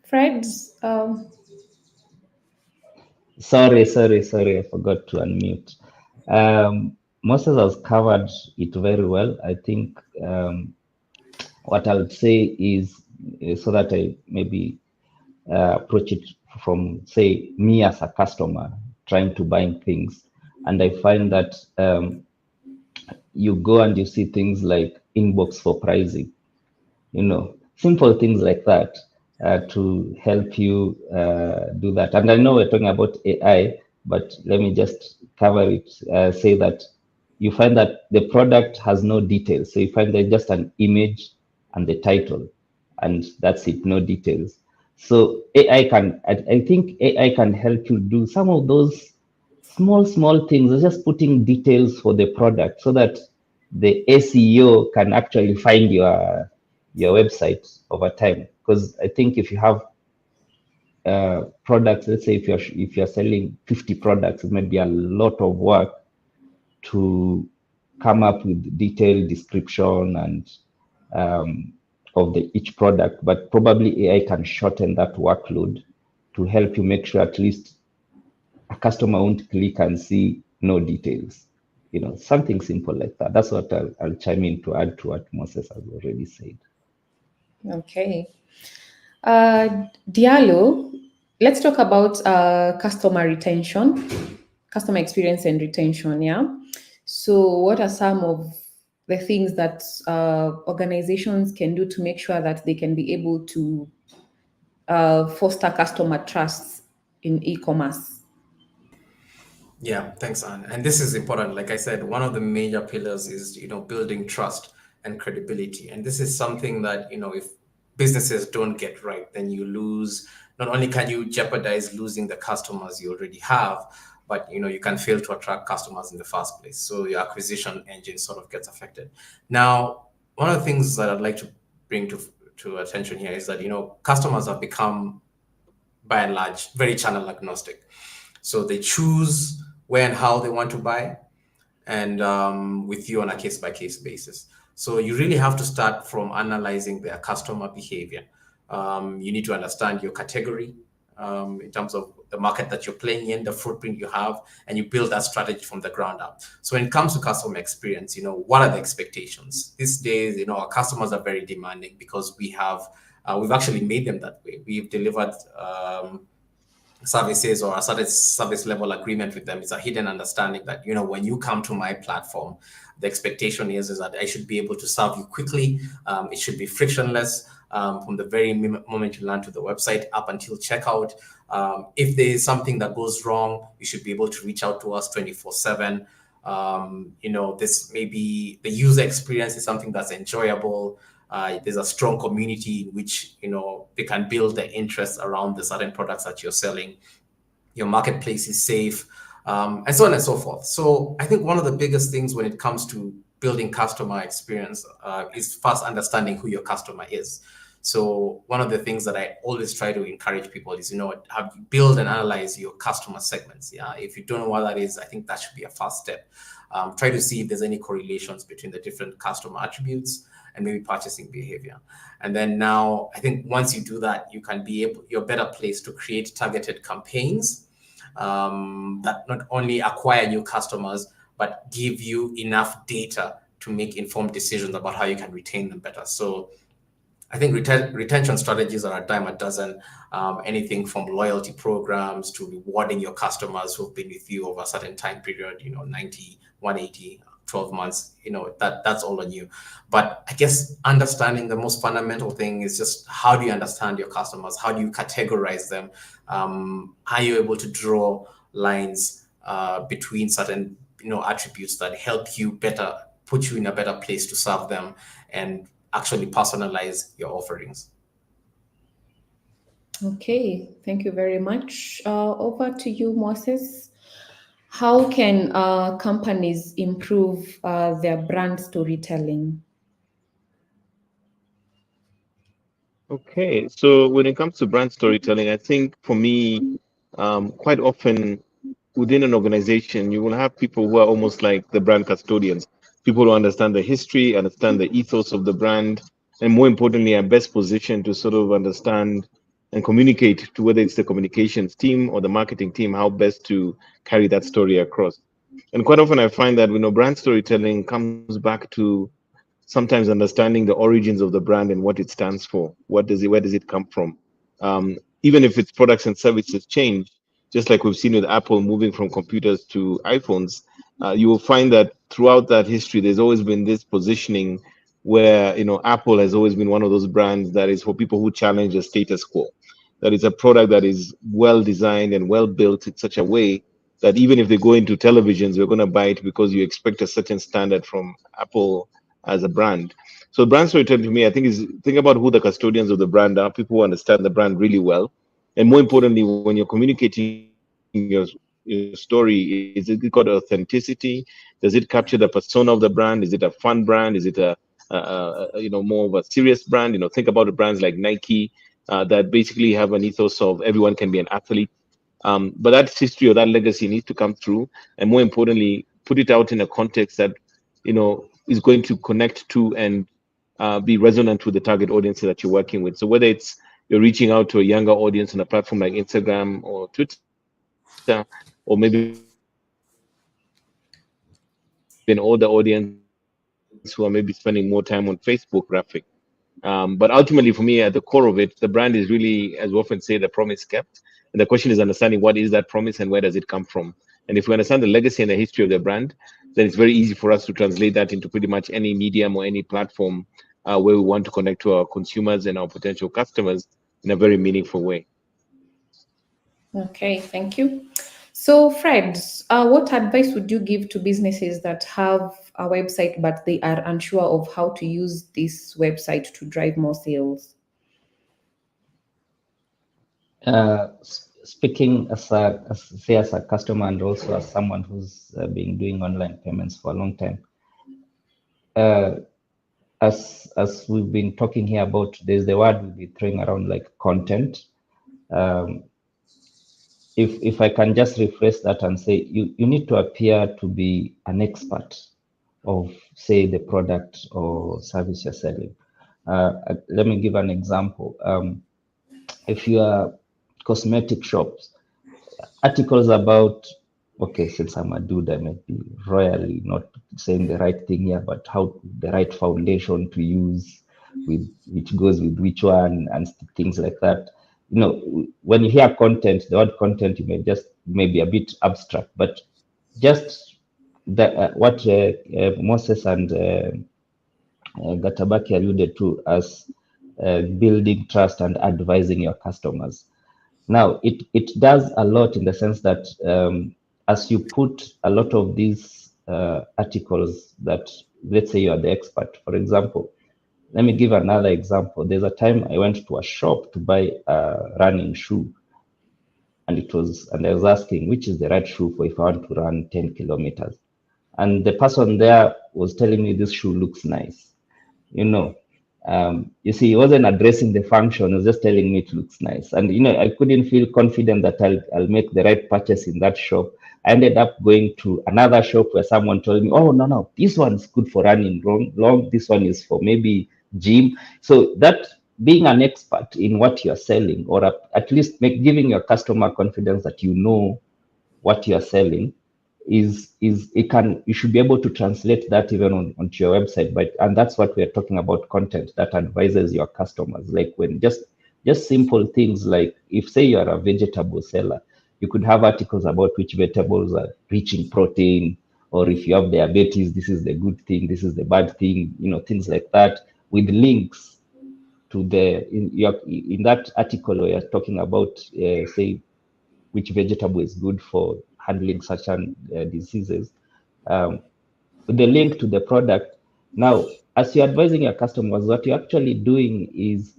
Fred, Sorry, I forgot to unmute. Moses has covered it very well. I think what I would say is so that I maybe approach it from, say, me as a customer trying to buy things. And I find that you go and you see things like inbox for pricing, simple things like that to help you do that. And I know we're talking about AI, but let me just cover it, say that you find that the product has no details. So you find that just an image and the title, and that's it, no details. So AI I think AI can help you do some of those small things, just putting details for the product so that the SEO can actually find your website over time. Because I think if you have products, let's say if you're selling 50 products, it might be a lot of work to come up with detailed description and of each product, but probably AI can shorten that workload to help you make sure at least a customer won't click and see no details. Something simple like that. That's what I'll chime in to add to what Moses has already said. Okay. Diallo, let's talk about customer retention, customer experience and retention, yeah? So what are some of the things that organizations can do to make sure that they can be able to foster customer trust in e-commerce? Yeah, thanks, Anne. And this is important. Like I said, one of the major pillars is, building trust and credibility. And this is something that, if businesses don't get right, then you lose. Not only can you jeopardize losing the customers you already have, but you can fail to attract customers in the first place. So your acquisition engine sort of gets affected. Now, one of the things that I'd like to bring to attention here is that customers have become, by and large, very channel agnostic. So they choose where and how they want to buy, and with you on a case-by-case basis. So you really have to start from analyzing their customer behavior. You need to understand your category in terms of the market that you're playing in, the footprint you have, and you build that strategy from the ground up. So when it comes to customer experience, what are the expectations? These days, our customers are very demanding because we've actually made them that way. We've delivered services or a certain service level agreement with them. It's a hidden understanding that, when you come to my platform, the expectation is that I should be able to serve you quickly. It should be frictionless from the very moment you land to the website up until checkout. If there is something that goes wrong, you should be able to reach out to us 24/7. This maybe the user experience is something that's enjoyable. There's a strong community in which they can build their interest around the certain products that you're selling. Your marketplace is safe, and so on and so forth. So I think one of the biggest things when it comes to building customer experience is first understanding who your customer is. So one of the things that I always try to encourage people is, build and analyze your customer segments. Yeah, if you don't know what that is, I think that should be a first step. Try to see if there's any correlations between the different customer attributes and maybe purchasing behavior. And then now, I think once you do that, you're better placed to create targeted campaigns that not only acquire new customers, but give you enough data to make informed decisions about how you can retain them better. So I think retention strategies are a dime a dozen, anything from loyalty programs to rewarding your customers who've been with you over a certain time period, 90, 180, 12 months, that's all on you. But I guess understanding the most fundamental thing is just how do you understand your customers? How do you categorize them? Are you able to draw lines between certain attributes that help you better, put you in a better place to serve them and actually personalize your offerings? Okay, thank you very much. Over to you, Moses. How can companies improve their brand storytelling? Okay, so when it comes to brand storytelling, I think for me, quite often within an organization, you will have people who are almost like the brand custodians, people who understand the history, understand the ethos of the brand, and more importantly, are best positioned to sort of understand and communicate to whether it's the communications team or the marketing team, how best to carry that story across. And quite often I find that, brand storytelling comes back to sometimes understanding the origins of the brand and what it stands for. Where does it come from? Even if its products and services change, just like we've seen with Apple moving from computers to iPhones, you will find that throughout that history, there's always been this positioning where, Apple has always been one of those brands that is for people who challenge the status quo. That is a product that is well designed and well built in such a way that even if they go into televisions, you're going to buy it because you expect a certain standard from Apple as a brand. So brand storytelling to me, I think, is think about who the custodians of the brand are, people who understand the brand really well. And more importantly, when you're communicating your story, is it got authenticity? Does it capture the persona of the brand? Is it a fun brand? Is it a more of a serious brand? Think about the brands like Nike that basically have an ethos of everyone can be an athlete. But that history or that legacy needs to come through, and more importantly, put it out in a context that is going to connect to and be resonant with the target audience that you're working with. So whether it's you're reaching out to a younger audience on a platform like Instagram or Twitter, or maybe an older audience who are maybe spending more time on Facebook graphic. But ultimately, for me, at the core of it, the brand is really, as we often say, the promise kept. And the question is understanding what is that promise and where does it come from? And if we understand the legacy and the history of the brand, then it's very easy for us to translate that into pretty much any medium or any platform where we want to connect to our consumers and our potential customers in a very meaningful way. Okay, thank you. So Fred, what advice would you give to businesses that have a website but they are unsure of how to use this website to drive more sales? Speaking as a customer and also as someone who's been doing online payments for a long time, as we've been talking here about, there's the word we'll be throwing around like content. If I can just rephrase that and say you need to appear to be an expert of, say, the product or service you're selling. Let me give an example. If you are cosmetic shops, articles about, okay, since I'm a dude, I might be royally not saying the right thing here, but how the right foundation to use, with which goes with which one and things like that. When you hear content, the word content, may be a bit abstract, but just that what Moses and Gatabaki alluded to as building trust and advising your customers. Now, it does a lot in the sense that as you put a lot of these articles that, let's say you are the expert, for example, let me give another example. There's a time I went to a shop to buy a running shoe, and I was asking which is the right shoe for if I want to run 10 kilometers. And the person there was telling me this shoe looks nice. You see, he wasn't addressing the function, he was just telling me it looks nice. And, I couldn't feel confident that I'll make the right purchase in that shop. I ended up going to another shop where someone told me, oh, no, this one's good for running long. This one is for maybe gym. So that being an expert in what you're selling, or at least giving your customer confidence that you know what you're selling, you should be able to translate that even onto your website. And that's what we're talking about, content that advises your customers. Like when just simple things like, if say you are a vegetable seller, you could have articles about which vegetables are rich in protein, or if you have diabetes, this is the good thing, this is the bad thing, things like that, with links to in that article where you're talking about, say, which vegetable is good for handling such diseases, with the link to the product. Now, as you're advising your customers, what you're actually doing is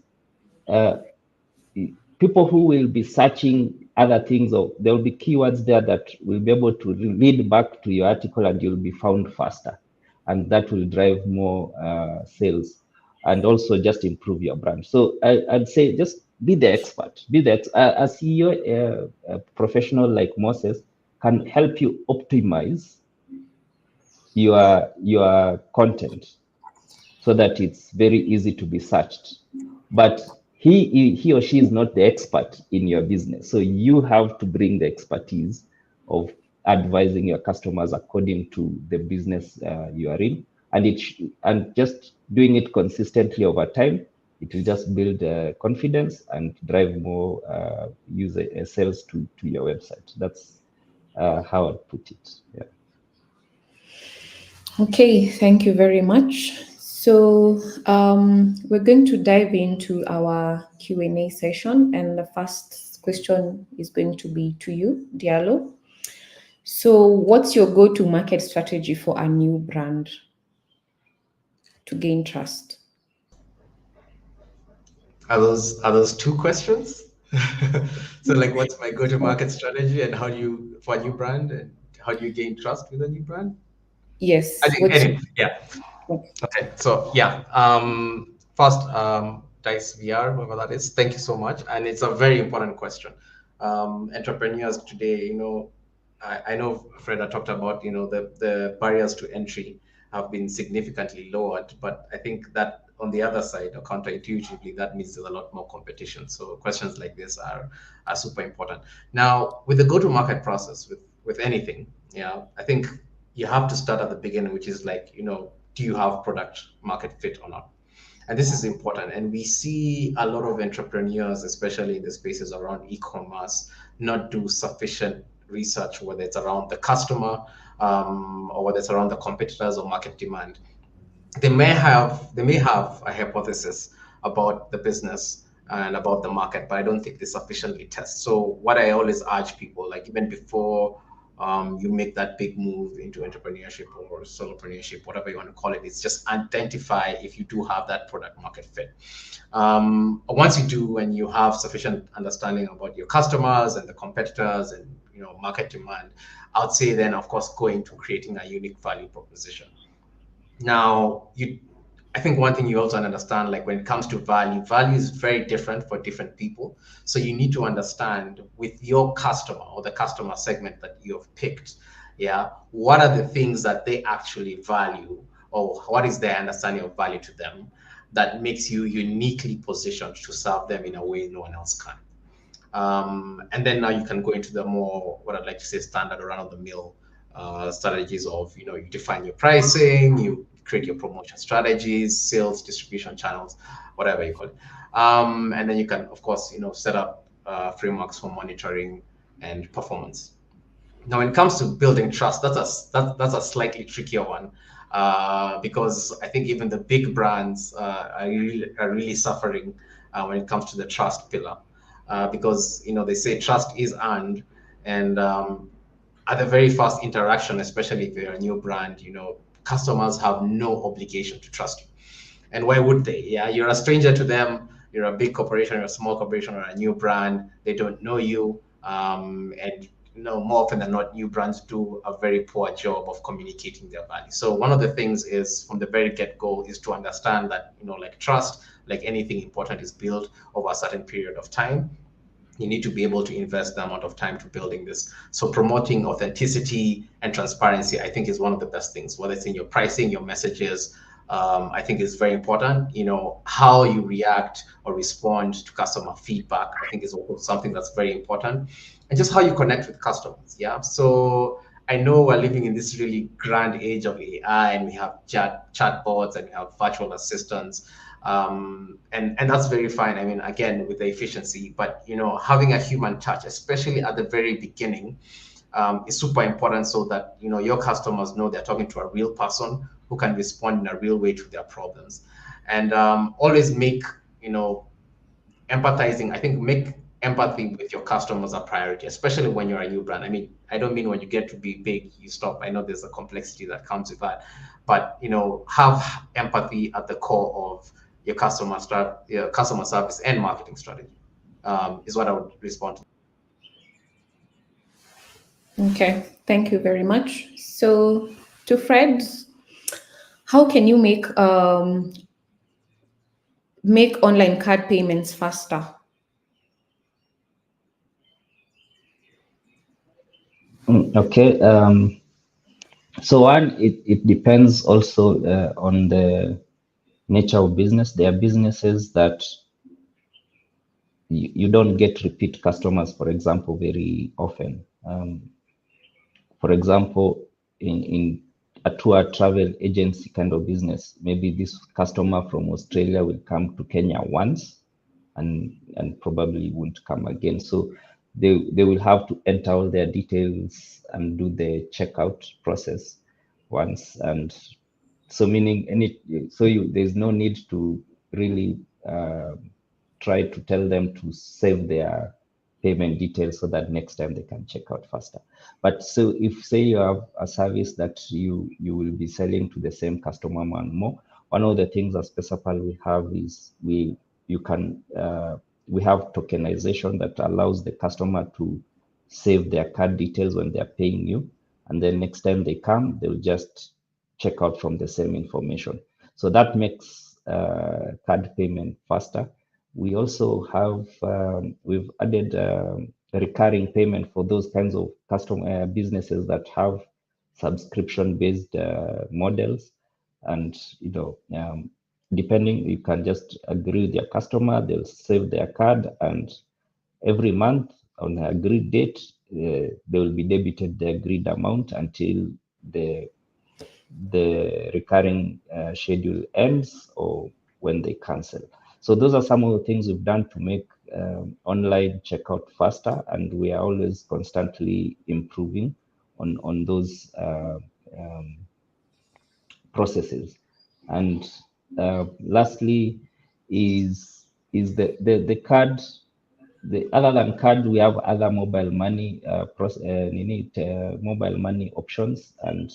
people who will be searching other things, or there will be keywords there that will be able to read back to your article, and you'll be found faster. And that will drive more sales, and also just improve your brand. So I'd say just be the expert. A CEO, a professional like Moses can help you optimize your content so that it's very easy to be searched. But he or she is not the expert in your business. So you have to bring the expertise of advising your customers according to the business you are in. And just doing it consistently over time, it will just build confidence and drive more user sales to your website. That's how I'd put it. Yeah. Okay, thank you very much. So we're going to dive into our Q&A session, and the first question is going to be to you, Diallo. So what's your go-to-market strategy for a new brand to gain trust? Are those two questions? So like, what's my go-to-market strategy, and for a new brand, and how do you gain trust with a new brand? Yes. I think, yeah. Okay. So yeah. First, Dice VR, whoever that is, thank you so much. And it's a very important question. Entrepreneurs today, I know Freda talked about, the barriers to entry have been significantly lowered, but I think that on the other side, or counterintuitively, that means there's a lot more competition. So questions like this are super important. Now, with the go-to-market process, with anything, I think you have to start at the beginning, which is like, do you have product market fit or not? And this is important. And we see a lot of entrepreneurs, especially in the spaces around e-commerce, not do sufficient research, whether it's around the customer or whether it's around the competitors or market demand. They may have a hypothesis about the business and about the market, but I don't think they sufficiently test. So what I always urge people, like even before you make that big move into entrepreneurship or solopreneurship, whatever you want to call it, it's just identify if you do have that product market fit. Once you do, and you have sufficient understanding about your customers and the competitors and market demand, I would say then, of course, go into creating a unique value proposition. Now, I think one thing you also understand, like when it comes to value is very different for different people. So you need to understand with your customer or the customer segment that you have picked, what are the things that they actually value, or what is their understanding of value to them that makes you uniquely positioned to serve them in a way no one else can. And then now you can go into the more, what I'd like to say, standard or run-of-the-mill strategies of, you define your pricing, you create your promotion strategies, sales, distribution channels, whatever you call it. And then you can, of course, set up frameworks for monitoring and performance. Now, when it comes to building trust, that's a slightly trickier one because I think even the big brands are really suffering when it comes to the trust pillar because they say trust is earned, and at the very first interaction, especially if you're a new brand, customers have no obligation to trust you. And why would they? You're a stranger to them. You're a big corporation, or a small corporation, or a new brand. They don't know you. And more often than not, new brands do a very poor job of communicating their value. So one of the things is from the very get-go is to understand that, like trust, like anything important, is built over a certain period of time. You need to be able to invest the amount of time to building this. So promoting authenticity and transparency, I think, is one of the best things, whether it's in your pricing, your messages. I think is very important. How you react or respond to customer feedback, I think, is also something that's very important. And just how you connect with customers. Yeah. So I know we're living in this really grand age of AI, and we have chatbots and we have virtual assistants. And that's very fine. I mean, again, with the efficiency, but having a human touch, especially at the very beginning, is super important, so that your customers know they're talking to a real person who can respond in a real way to their problems. And always make empathizing. I think make empathy with your customers a priority, especially when you're a new brand. I mean, I don't mean when you get to be big, you stop. I know there's a complexity that comes with that, but have empathy at the core of your customer service and marketing strategy, is what I would respond to. Okay, thank you very much. So to Fred, how can you make online card payments faster? Okay. So one, it depends also on the nature of business. There are businesses that you don't get repeat customers, for example, very often. For example, in a tour travel agency kind of business, maybe this customer from Australia will come to Kenya once and probably won't come again. So they will have to enter all their details and do the checkout process once. And so meaning there's no need to really try to tell them to save their payment details so that next time they can check out faster. But so if, say, you have a service that you will be selling to the same customer more, one of the things as PesaPal we have is we have tokenization that allows the customer to save their card details when they're paying you, and then next time they come, they'll just check out from the same information. So that makes card payment faster. We also have we've added recurring payment for those kinds of customer businesses that have subscription-based models, and depending, you can just agree with your customer, they'll save their card, and every month on the agreed date, they will be debited the agreed amount until the recurring schedule ends or when they cancel. So those are some of the things we've done to make online checkout faster, and we are always constantly improving on those processes. And lastly is the card. Other than card, we have other mobile money mobile money options, and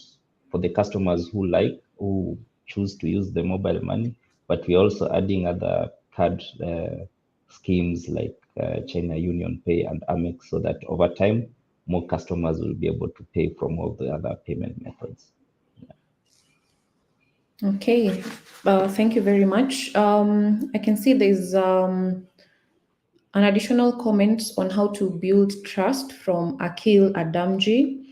for the customers who choose to use the mobile money. But we're also adding other card schemes like China Union Pay and Amex, so that over time, more customers will be able to pay from all the other payment methods. Yeah. Okay, thank you very much. I can see there's an additional comment on how to build trust from Akil Adamji.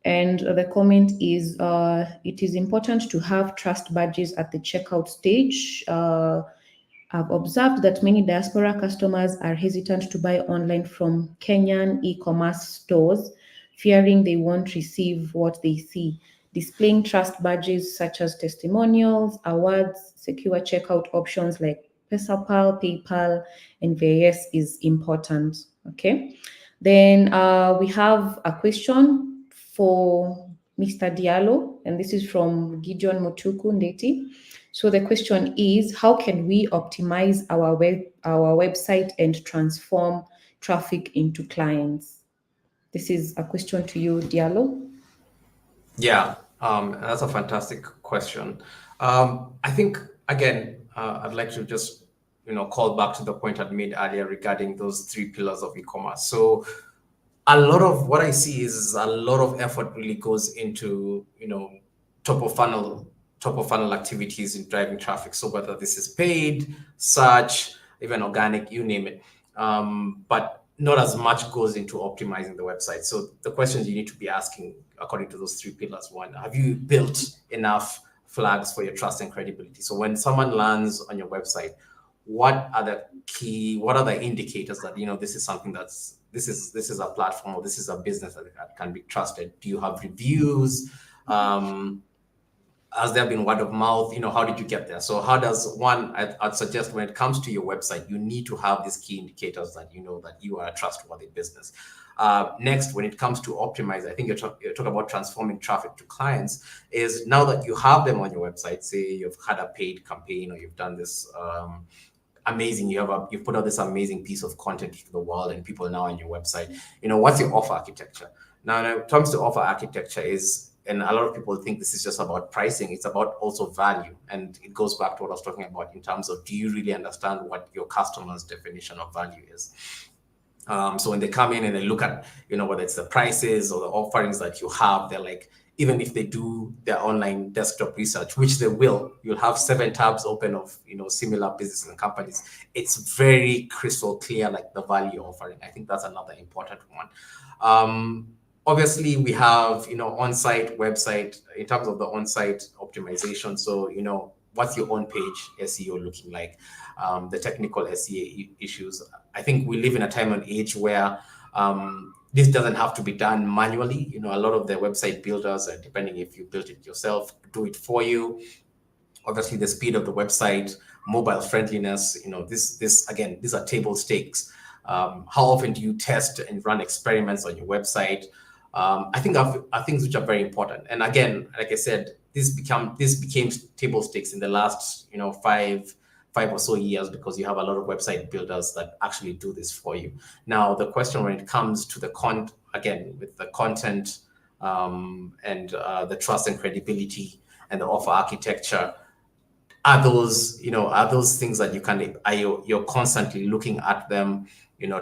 And the comment is, it is important to have trust badges at the checkout stage. I've observed that many diaspora customers are hesitant to buy online from Kenyan e-commerce stores, fearing they won't receive what they see. Displaying trust badges such as testimonials, awards, secure checkout options like PesaPal, PayPal, and VAS is important. Okay. Then we have a question for Mr. Diallo, and this is from Gideon Mutuku Ndeti. So the question is, how can we optimize our website and transform traffic into clients? This is a question to you, Diallo. Yeah, that's a fantastic question. I think, again, I'd like to just call back to the point I'd made earlier regarding those 3 pillars of e-commerce. So a lot of what I see is a lot of effort really goes into, top of funnel activities in driving traffic. So whether this is paid, search, even organic, you name it. But not as much goes into optimizing the website. So the questions you need to be asking according to those three pillars: one, have you built enough flags for your trust and credibility? So when someone lands on your website, what are the indicators that, this is something this is a platform, or this is a business that can be trusted? Do you have reviews? Has there been word of mouth? How did you get there? So how does one, I'd suggest when it comes to your website, you need to have these key indicators that that you are a trustworthy business. Next, when it comes to optimize, I think you're talking about transforming traffic to clients, is now that you have them on your website, say you've had a paid campaign, or you've done this amazing, you've put out this amazing piece of content to the world, and people are now on your website. What's your offer architecture? Now, when it comes to offer architecture, and a lot of people think this is just about pricing, it's about also value. And it goes back to what I was talking about in terms of, do you really understand what your customer's definition of value is? So when they come in and they look at, whether it's the prices or the offerings that you have, they're like, even if they do their online desktop research, which they will, you'll have 7 tabs open of, similar businesses and companies. It's very crystal clear, like the value offering. I think that's another important one. Obviously, we have, on-site website in terms of the on-site optimization. So, what's your on-page SEO looking like? The technical SEO issues. I think we live in a time and age where this doesn't have to be done manually. A lot of the website builders, depending if you built it yourself, do it for you. Obviously, the speed of the website, mobile friendliness, this again, these are table stakes. How often do you test and run experiments on your website? I think are things which are very important. And again, like I said, this became table stakes in the last, 5 or so years, because you have a lot of website builders that actually do this for you. Now, the question when it comes to with the content and the trust and credibility and the offer architecture, are those things that you're constantly looking at them,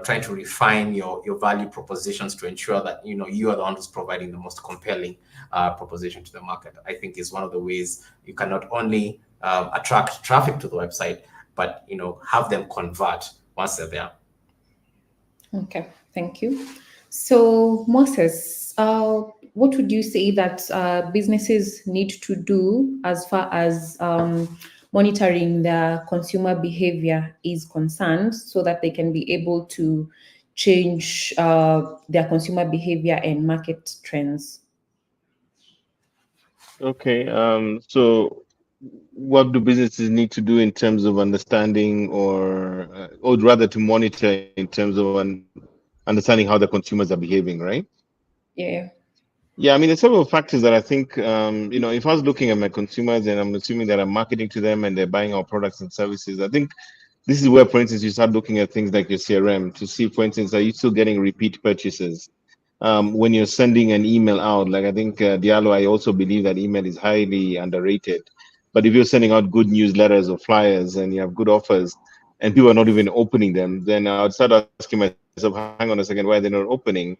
trying to refine your value propositions to ensure that, you are the one who's providing the most compelling proposition to the market. I think is one of the ways you can not only attract traffic to the website, but, have them convert once they're there. Okay, thank you. So Moses, what would you say that businesses need to do as far as monitoring their consumer behavior is concerned, so that they can be able to change their consumer behavior and market trends? Okay, so what do businesses need to do in terms of understanding, or rather to monitor in terms of understanding how the consumers are behaving, right? Yeah. Yeah, I mean, there's several factors that I think, if I was looking at my consumers and I'm assuming that I'm marketing to them and they're buying our products and services, I think this is where, for instance, you start looking at things like your CRM to see, for instance, are you still getting repeat purchases? When you're sending an email out, like I think, Diallo, I also believe that email is highly underrated. But if you're sending out good newsletters or flyers and you have good offers and people are not even opening them, then I would start asking myself, hang on a second, why are they not opening?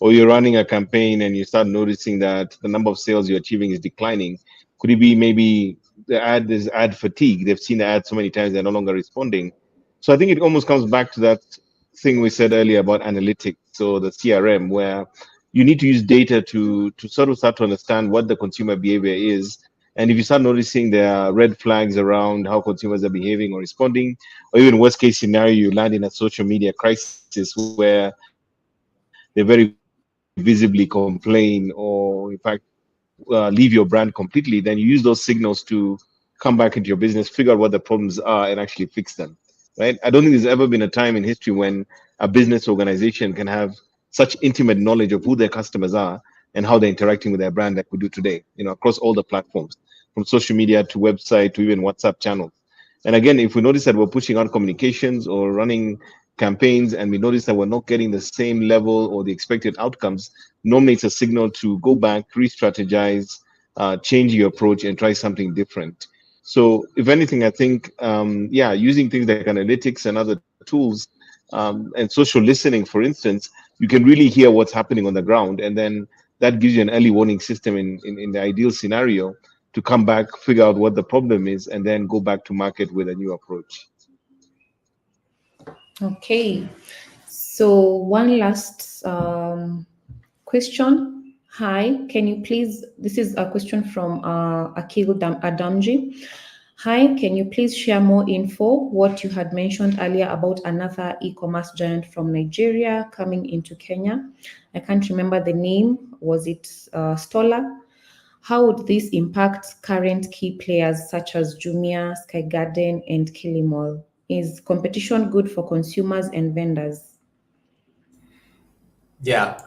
Or you're running a campaign and you start noticing that the number of sales you're achieving is declining. Could it be maybe the ad is ad fatigue? They've seen the ad so many times, they're no longer responding. So I think it almost comes back to that thing we said earlier about analytics, so the CRM, where you need to use data to sort of start to understand what the consumer behavior is. And if you start noticing there are red flags around how consumers are behaving or responding, or even worst case scenario, you land in a social media crisis where they very visibly complain or in fact leave your brand completely, then you use those signals to come back into your business, figure out what the problems are and actually fix them, right? I don't think there's ever been a time in history when a business organization can have such intimate knowledge of who their customers are and how they're interacting with their brand like we do today, across all the platforms, from social media to website to even WhatsApp channels. And again, if we notice that we're pushing out communications or running campaigns and we notice that we're not getting the same level or the expected outcomes, normally it's a signal to go back, re-strategize, change your approach and try something different. So if anything, I think, using things like analytics and other tools and social listening, for instance, you can really hear what's happening on the ground, and then that gives you an early warning system in the ideal scenario to come back, figure out what the problem is, and then go back to market with a new approach. Okay, so one last question. Hi, can you please, this is a question from Akil Adamji. Hi, can you please share more info, what you had mentioned earlier about another e-commerce giant from Nigeria coming into Kenya? I can't remember the name. Was it Stola? How would this impact current key players such as Jumia, Sky Garden, and Kilimall? Is competition good for consumers and vendors? Yeah,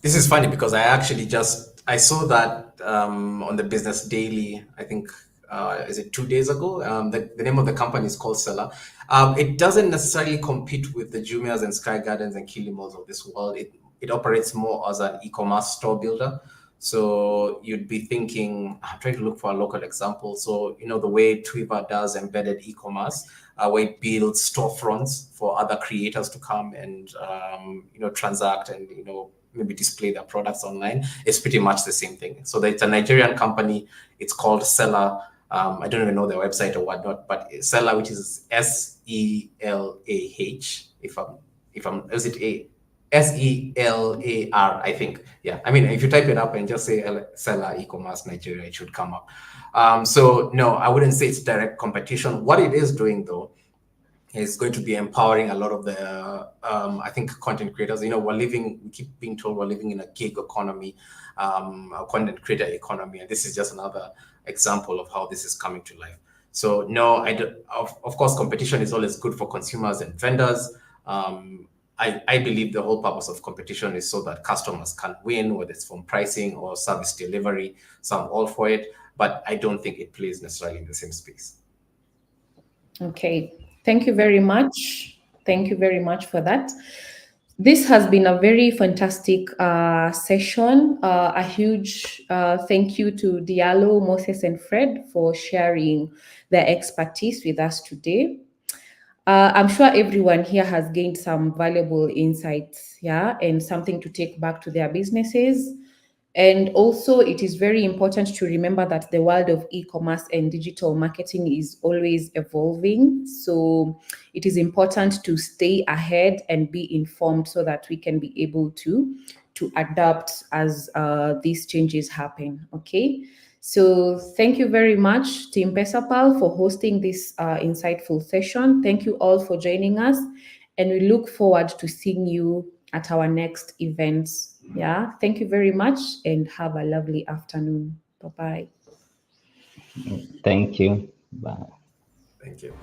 this is funny because I saw that on the Business Daily, I think, is it 2 days ago? The name of the company is called Seller. It doesn't necessarily compete with the Jumias and Sky Gardens and Kilimalls of this world. It operates more as an e-commerce store builder. So you'd be thinking, I'm trying to look for a local example. So, the way Twiva does embedded e-commerce, where it builds storefronts for other creators to come and, transact and, maybe display their products online. It's pretty much the same thing. So it's a Nigerian company. It's called Seller. I don't even know their website or whatnot, but Seller, which is Selah, is it Selar, I think. Yeah, I mean, if you type it up and just say Seller e-commerce Nigeria, it should come up. So no, I wouldn't say it's direct competition. What it is doing though is going to be empowering a lot of the, I think, content creators. We keep being told we're living in a gig economy, a content creator economy, and this is just another example of how this is coming to life. So no, of course, competition is always good for consumers and vendors. I believe the whole purpose of competition is so that customers can win, whether it's from pricing or service delivery. So I'm all for it, but I don't think it plays necessarily in the same space. Okay, thank you very much. Thank you very much for that. This has been a very fantastic session. A huge thank you to Diallo, Moses, and Fred for sharing their expertise with us today. I'm sure everyone here has gained some valuable insights, and something to take back to their businesses. And also, it is very important to remember that the world of e-commerce and digital marketing is always evolving. So it is important to stay ahead and be informed so that we can be able to adapt as these changes happen, okay? So thank you very much, Team Pesapal, for hosting this insightful session. Thank you all for joining us, and we look forward to seeing you at our next events. Yeah, thank you very much, and have a lovely afternoon. Bye-bye. Thank you. Bye. Thank you.